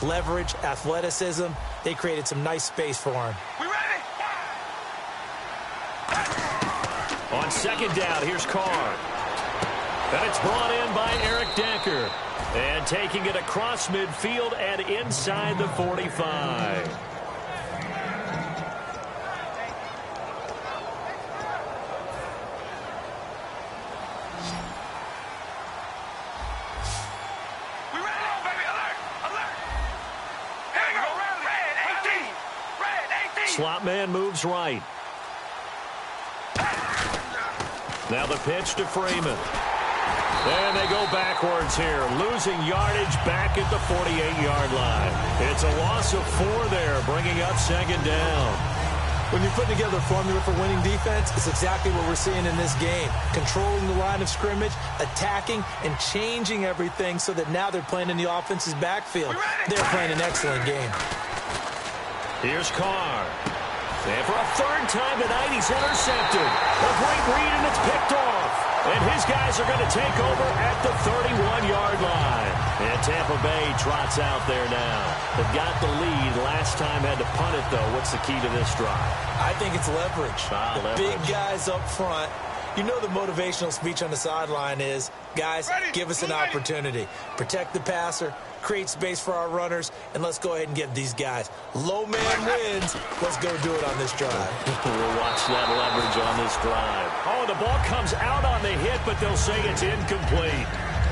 Leverage, athleticism, they created some nice space for him. We ready? On second down, here's Carr. And it's brought in by Eric Decker. And taking it across midfield and inside the 45. We ready? Go, baby. Alert! Alert! Here we go. Red 18. Red 18. Slot man moves right. Now the pitch to Freeman. And they go backwards here, losing yardage back at the 48-yard line. It's a loss of 4 there, bringing up second down. When you're putting together a formula for winning defense, it's exactly what we're seeing in this game. Controlling the line of scrimmage, attacking, and changing everything so that now they're playing in the offense's backfield. They're playing an excellent game. Here's Carr. And for a 3rd time tonight, he's intercepted. A great read, and it's picked off. And his guys are going to take over at the 31-yard line. And Tampa Bay trots out there now. They've got the lead. Last time had to punt it, though. What's the key to this drive? I think it's leverage. Leverage. Big guys up front. You know the motivational speech on the sideline is, guys, give us an opportunity. Protect the passer, create space for our runners, and let's go ahead and get these guys. Low man wins. Let's go do it on this drive. We'll watch that leverage on this drive. Oh, the ball comes out on the hit, but they'll say it's incomplete.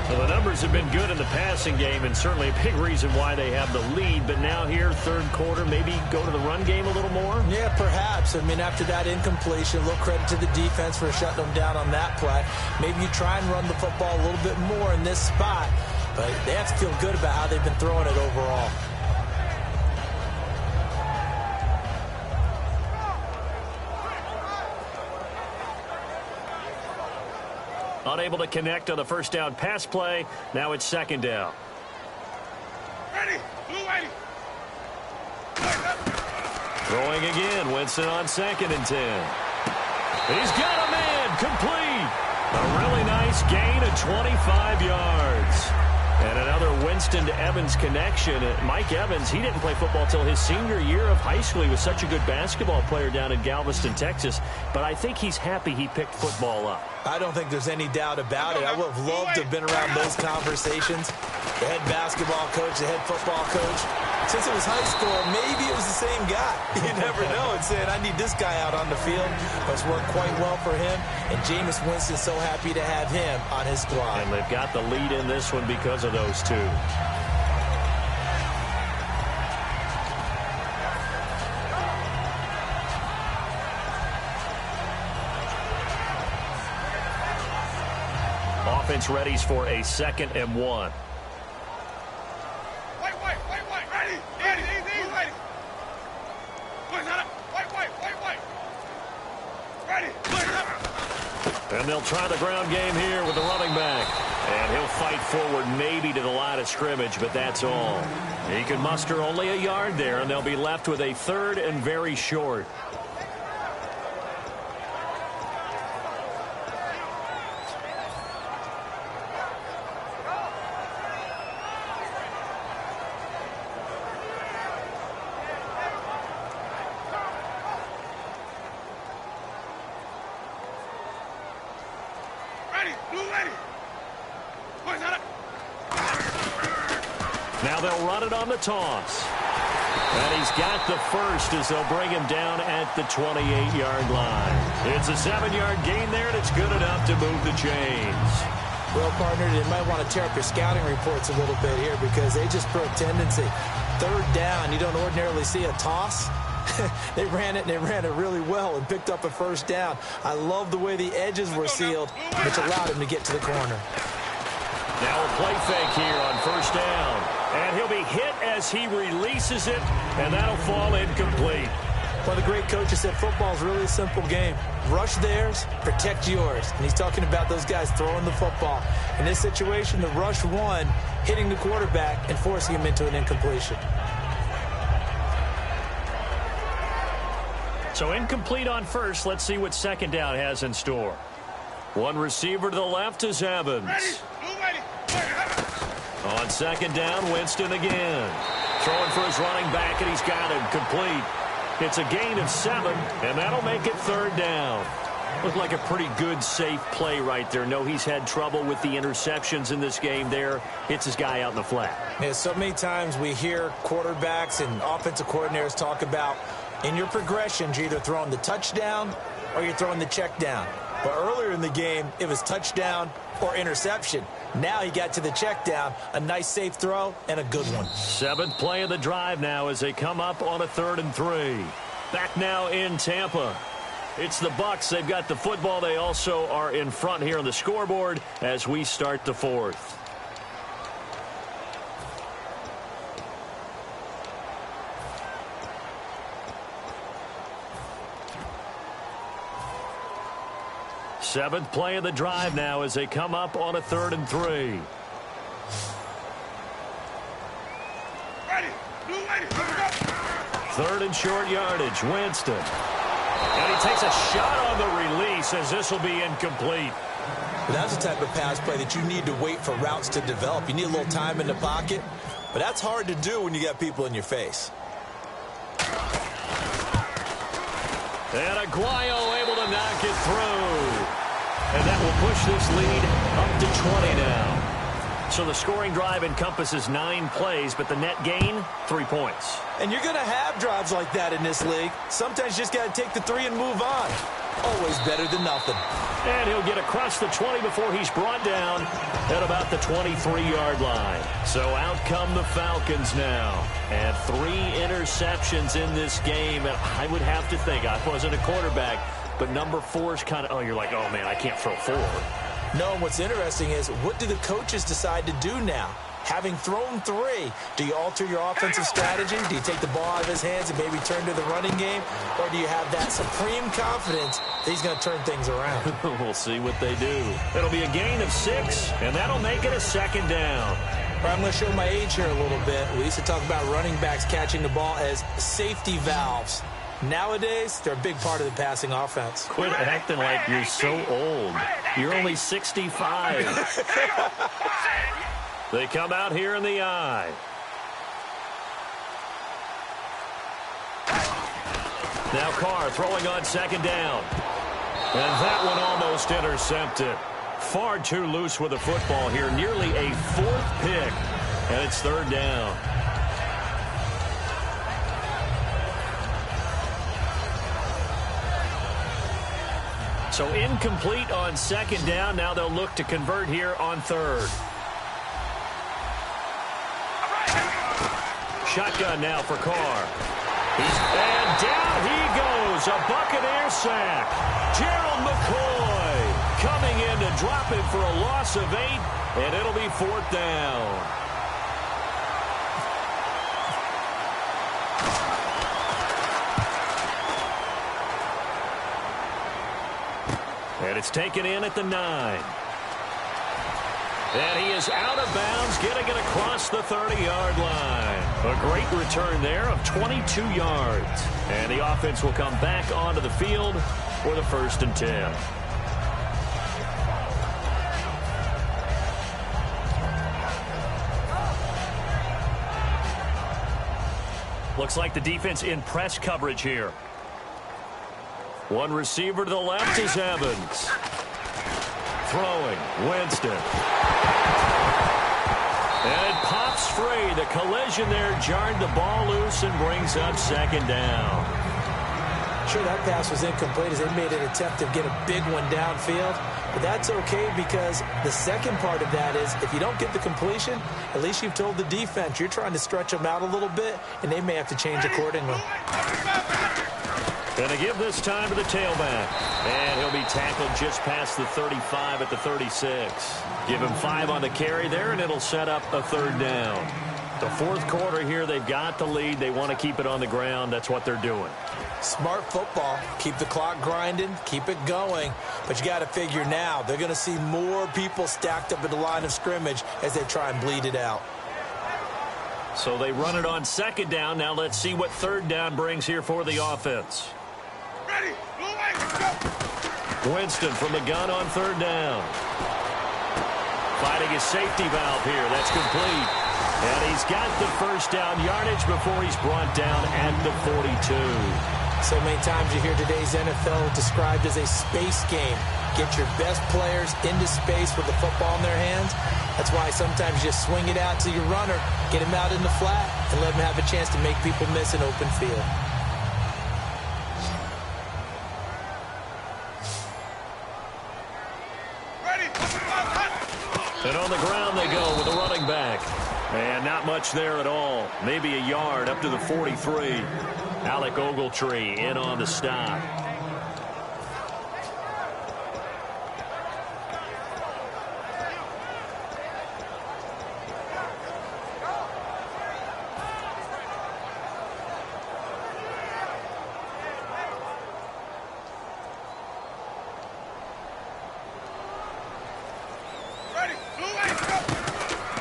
Well, the numbers have been good in the passing game, and certainly a big reason why they have the lead. But now here, 3rd quarter, maybe go to the run game a little more? Yeah, perhaps. I mean, after that incompletion, a little credit to the defense for shutting them down on that play. Maybe you try and run the football a little bit more in this spot. But they have to feel good about how they've been throwing it overall. Unable to connect on the first down pass play. Now it's 2nd down. Ready? Blue ready. Throwing again. Winston on 2nd and 10. He's got a man. Complete. A really nice gain of 25 yards. And another Winston to Evans connection. Mike Evans, he didn't play football till his senior year of high school. He was such a good basketball player down in Galveston, Texas. But I think he's happy he picked football up. I don't think there's any doubt about it. I would have loved to have been around those conversations. The head basketball coach, the head football coach. Since it was high school, maybe it was the same guy. You never know. And saying, I need this guy out on the field. But it's worked quite well for him. And Jameis Winston's so happy to have him on his squad. And they've got the lead in this one because of those two. Offense readies for a 2nd and 1. Wait. Ready? Ready. Ready. Wait. Ready. And they'll try the ground game here with the running back. And he'll fight forward maybe to the line of scrimmage, but that's all. He can muster only a yard there, and they'll be left with a 3rd and very short. Now they'll run it on the toss. And he's got the first as they'll bring him down at the 28-yard line. It's a 7-yard gain there, and it's good enough to move the chains. Well, partner, you might want to tear up your scouting reports a little bit here because they just throw a tendency. Third down, you don't ordinarily see a toss. They ran it, and they ran it really well and picked up a first down. I love the way the edges were sealed, which allowed him to get to the corner. Now a play fake here on first down. And he'll be hit as he releases it, and that'll fall incomplete. Well, the great coach has said football's really a simple game. Rush theirs, protect yours. And he's talking about those guys throwing the football. In this situation, the rush won, hitting the quarterback and forcing him into an incompletion. So incomplete on first. Let's see what second down has in store. One receiver to the left is Evans. On second down, Winston again. Throwing for his running back, and he's got him complete. It's a gain of 7, and that'll make it third down. Looked like a pretty good, safe play right there. No, he's had trouble with the interceptions in this game there. Hits his guy out in the flat. Yeah, so many times we hear quarterbacks and offensive coordinators talk about in your progressions, you're either throwing the touchdown or you're throwing the check down. But earlier in the game, it was touchdown or interception. Now he got to the check down, a nice safe throw, and a good one. 7th play of the drive now as they come up on a 3rd and 3. Back now in Tampa. It's the Bucs. They've got the football. They also are in front here on the scoreboard as we start the 4th. Seventh play of the drive now as they come up on a 3rd and 3. Third and short yardage, Winston. And he takes a shot on the release as this will be incomplete. That's the type of pass play that you need to wait for routes to develop. You need a little time in the pocket, but that's hard to do when you got people in your face. And Aguayo able to knock it through. And that will push this lead up to 20 now. So the scoring drive encompasses 9 plays, but the net gain, 3 points. And you're going to have drives like that in this league. Sometimes you just got to take the 3 and move on. Always better than nothing. And he'll get across the 20 before he's brought down at about the 23-yard line. So out come the Falcons now. And 3 interceptions in this game. And I would have to think, I wasn't a quarterback, but number 4 is kind of, oh, you're like, oh, man, I can't throw 4. No, what's interesting is what do the coaches decide to do now? Having thrown 3, do you alter your offensive strategy? Do you take the ball out of his hands and maybe turn to the running game? Or do you have that supreme confidence that he's going to turn things around? We'll see what they do. It'll be a gain of 6, and that'll make it a 2nd down. I'm going to show my age here a little bit. We used to talk about running backs catching the ball as safety valves. Nowadays, they're a big part of the passing offense. Quit acting like you're so old. You're only 65. They come out here in the eye. Now Carr throwing on 2nd down. And that one almost intercepted. Far too loose with the football here. Nearly a 4th pick. And it's 3rd down. So incomplete on 2nd down. Now they'll look to convert here on 3rd. Shotgun now for Carr. And down he goes. A Buccaneer sack. Gerald McCoy coming in to drop him for a loss of 8. And it'll be 4th down. And it's taken in at the 9. And he is out of bounds, getting it across the 30-yard line. A great return there of 22 yards. And the offense will come back onto the field for the 1st and 10. Looks like the defense in press coverage here. One receiver to the left is Evans. Throwing, Winston. And it pops free. The collision there jarred the ball loose and brings up second down. Sure, that pass was incomplete as they made an attempt to get a big one downfield. But that's okay because the second part of that is if you don't get the completion, at least you've told the defense you're trying to stretch them out a little bit, and they may have to change accordingly. Going to give this time to the tailback. And he'll be tackled just past the 35 at the 36. Give him 5 on the carry there, and it'll set up a third down. The fourth quarter here, they've got the lead. They want to keep it on the ground. That's what they're doing. Smart football. Keep the clock grinding. Keep it going. But you got to figure now they're going to see more people stacked up at the line of scrimmage as they try and bleed it out. So they run it on second down. Now let's see what third down brings here for the offense. Ready. Blue light. Go. Winston from the gun on third down. Fighting his safety valve here. That's complete. And he's got the first down yardage before he's brought down at the 42. So many times you hear today's NFL described as a space game. Get your best players into space with the football in their hands. That's why sometimes you just swing it out to your runner, get him out in the flat, and let him have a chance to make people miss an open field. And on the ground they go with the running back. And not much there at all. Maybe a yard up to the 43. Alec Ogletree in on the stop.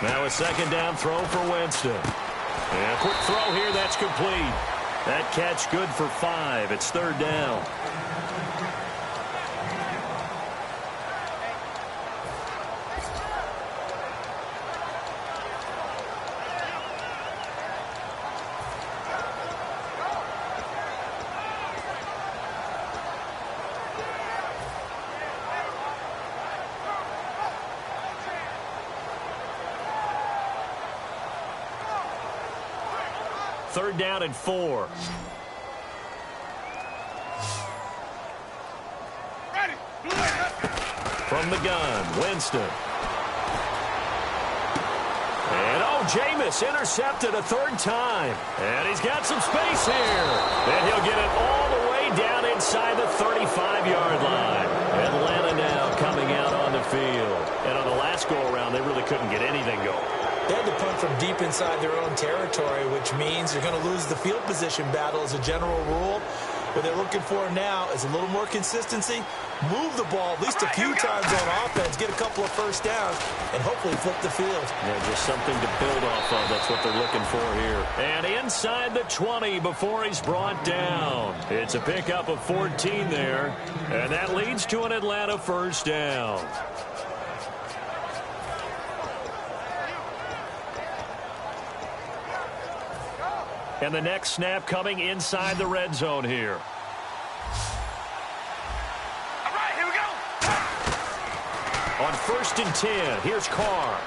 Now a second down throw for Winston. And a quick throw here, that's complete. That catch good for 5. It's third down. Third down and 4. From the gun, Winston. And Jameis intercepted a third time. And he's got some space here. And he'll get it all the way down inside the 35-yard line. Atlanta now coming out on the field. And on the last go-around, they really couldn't get anything going. They had to punt from deep inside their own territory, which means you're going to lose the field position battle as a general rule. What they're looking for now is a little more consistency, move the ball at least a few times on offense, get a couple of first downs, and hopefully flip the field. Yeah, just something to build off of. That's what they're looking for here. And inside the 20 before he's brought down. It's a pickup of 14 there, and that leads to an Atlanta first down. And the next snap coming inside the red zone here. All right, here we go. On 1st and 10, here's Carr.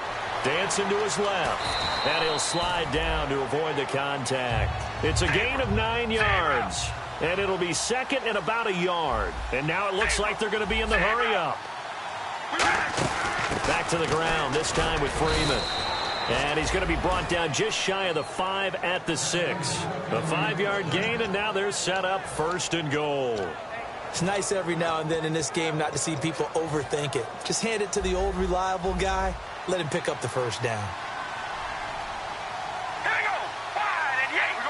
Dancing to his left. And he'll slide down to avoid the contact. It's a gain of 9 yards. And it'll be second and about a yard. And now it looks like they're going to be in the hurry-up. Back to the ground, this time with Freeman. And he's going to be brought down just shy of the 5 at the 6. A 5-yard gain, and now they're set up 1st and goal. It's nice every now and then in this game not to see people overthink it. Just hand it to the old reliable guy. Let him pick up the first down. Here we go. Wide and yank.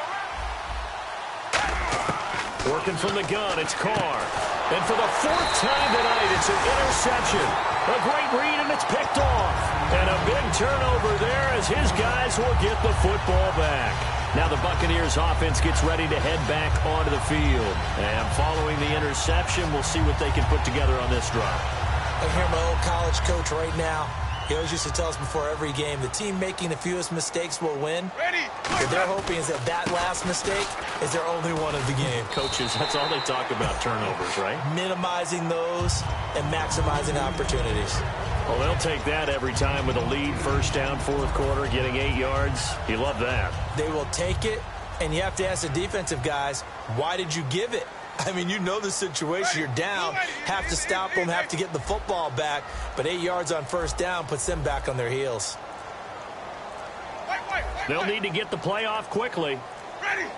Working from the gun, it's Carr. And for the 4th time tonight, it's an interception. A great read, and it's picked off. And a big turnover there as his guys will get the football back. Now the Buccaneers offense gets ready to head back onto the field. And following the interception, we'll see what they can put together on this drive. I hear my old college coach right now. He always used to tell us before every game, the team making the fewest mistakes will win. Ready. What they're hoping is that last mistake is their only one of the game. Coaches, that's all they talk about, turnovers, right? Minimizing those and maximizing opportunities. Well, they'll take that every time with a lead, first down, fourth quarter, getting 8 yards. You love that. They will take it, and you have to ask the defensive guys, why did you give it? I mean, you know the situation. You're down, have to stop them, have to get the football back, but 8 yards on first down puts them back on their heels. They'll need to get the play off quickly. Ready.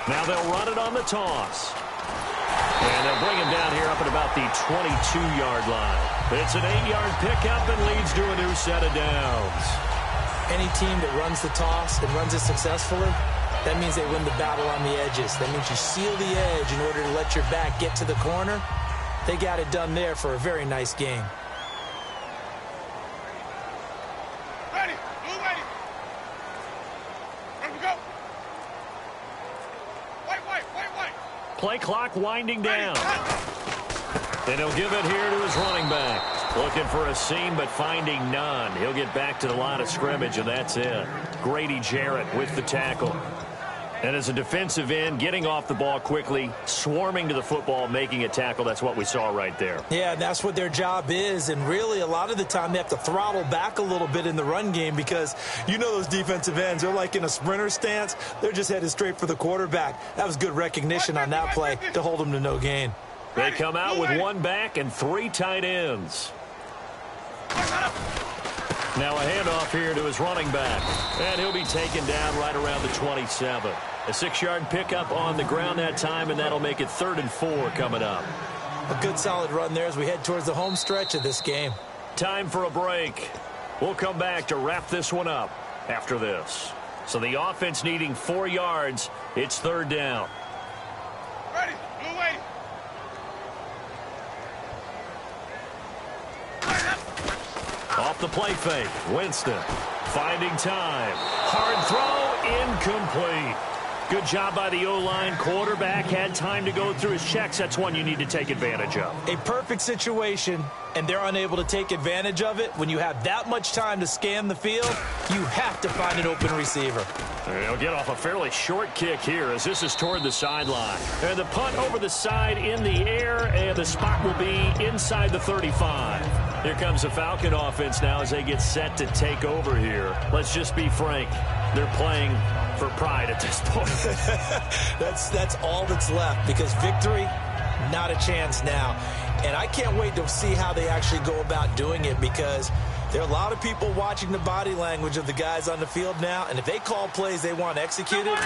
Now they'll run it on the toss. And they'll bring him down here up at about the 22-yard line. It's an 8-yard pickup and leads to a new set of downs. Any team that runs the toss and runs it successfully, that means they win the battle on the edges. That means you seal the edge in order to let your back get to the corner. They got it done there for a very nice game. Ready. Blue ready. Ready to go. White. Play clock winding down. And he'll give it here to his running back. Looking for a seam, but finding none. He'll get back to the line of scrimmage, and that's it. Grady Jarrett with the tackle. And as a defensive end, getting off the ball quickly, swarming to the football, making a tackle, that's what we saw right there. Yeah, that's what their job is. And really, a lot of the time, they have to throttle back a little bit in the run game because you know those defensive ends, they're like in a sprinter stance. They're just headed straight for the quarterback. That was good recognition on that play to hold them to no gain. They come out with one back and 3 tight ends. Now a handoff here to his running back. And he'll be taken down right around the 27. A 6-yard pickup on the ground that time, and that'll make it 3rd and 4 coming up. A good solid run there as we head towards the home stretch of this game. Time for a break. We'll come back to wrap this one up after this. So the offense needing 4 yards. It's 3rd down. Ready. Blue waiting. Off the play fake. Winston finding time. Hard throw. Incomplete. Good job by the O-line. Quarterback had time to go through his checks. That's one you need to take advantage of. A perfect situation, and they're unable to take advantage of it. When you have that much time to scan the field, you have to find an open receiver. They'll get off a fairly short kick here as this is toward the sideline. And the punt over the side in the air, and the spot will be inside the 35. Here comes the Falcon offense now as they get set to take over here. Let's just be frank. They're playing for pride at this point. That's all that's left because victory, not a chance now. And I can't wait to see how they actually go about doing it because there are a lot of people watching the body language of the guys on the field now, and if they call plays they want executed,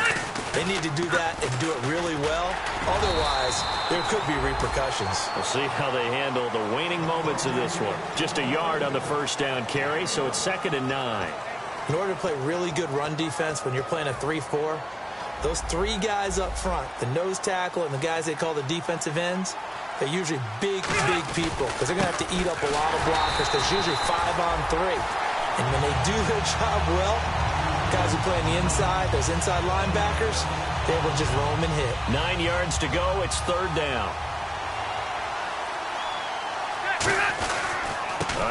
they need to do that and do it really well. Otherwise, there could be repercussions. We'll see how they handle the waning moments of this one. Just a yard on the first down carry, so it's 2nd and 9. In order to play really good run defense when you're playing a 3-4, those 3 guys up front, the nose tackle and the guys they call the defensive ends, they're usually big people because they're going to have to eat up a lot of blockers because usually 5 on 3. And when they do their job well, guys who play on the inside, those inside linebackers, they will just roam and hit. 9 yards to go. It's 3rd down.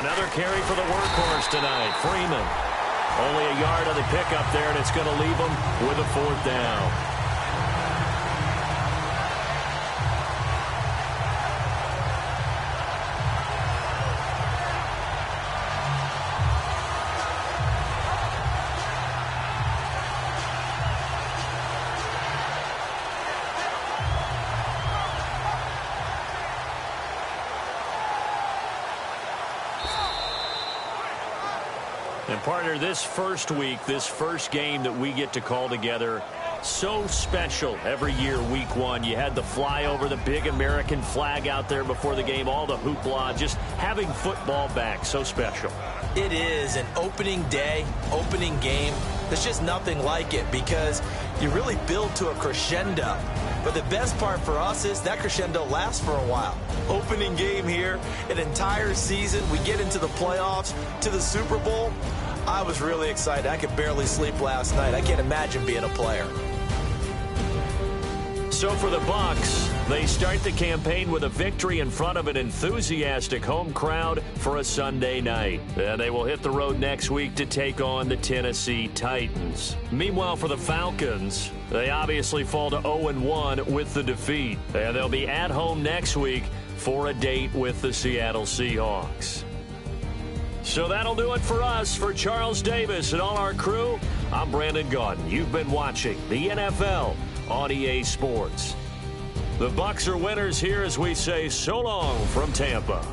Another carry for the workhorse tonight, Freeman. Only a yard on the pickup there, and it's going to leave them with a 4th down. And partner, this first week, this first game that we get to call together, so special every year, week 1. You had the flyover, the big American flag out there before the game, all the hoopla, just having football back, so special. It is an opening day, opening game. There's just nothing like it because you really build to a crescendo. But the best part for us is that crescendo lasts for a while. Opening game here, an entire season. We get into the playoffs, to the Super Bowl. I was really excited. I could barely sleep last night. I can't imagine being a player. So for the Bucs, They start the campaign with a victory in front of an enthusiastic home crowd for a Sunday night. And they will hit the road next week to take on the Tennessee Titans. Meanwhile, for the Falcons, they obviously fall to 0-1 with the defeat. And they'll be at home next week for a date with the Seattle Seahawks. So that'll do it for us. For Charles Davis and all our crew, I'm Brandon Gaudin. You've been watching the NFL on EA Sports. The Bucs are winners here as we say so long from Tampa.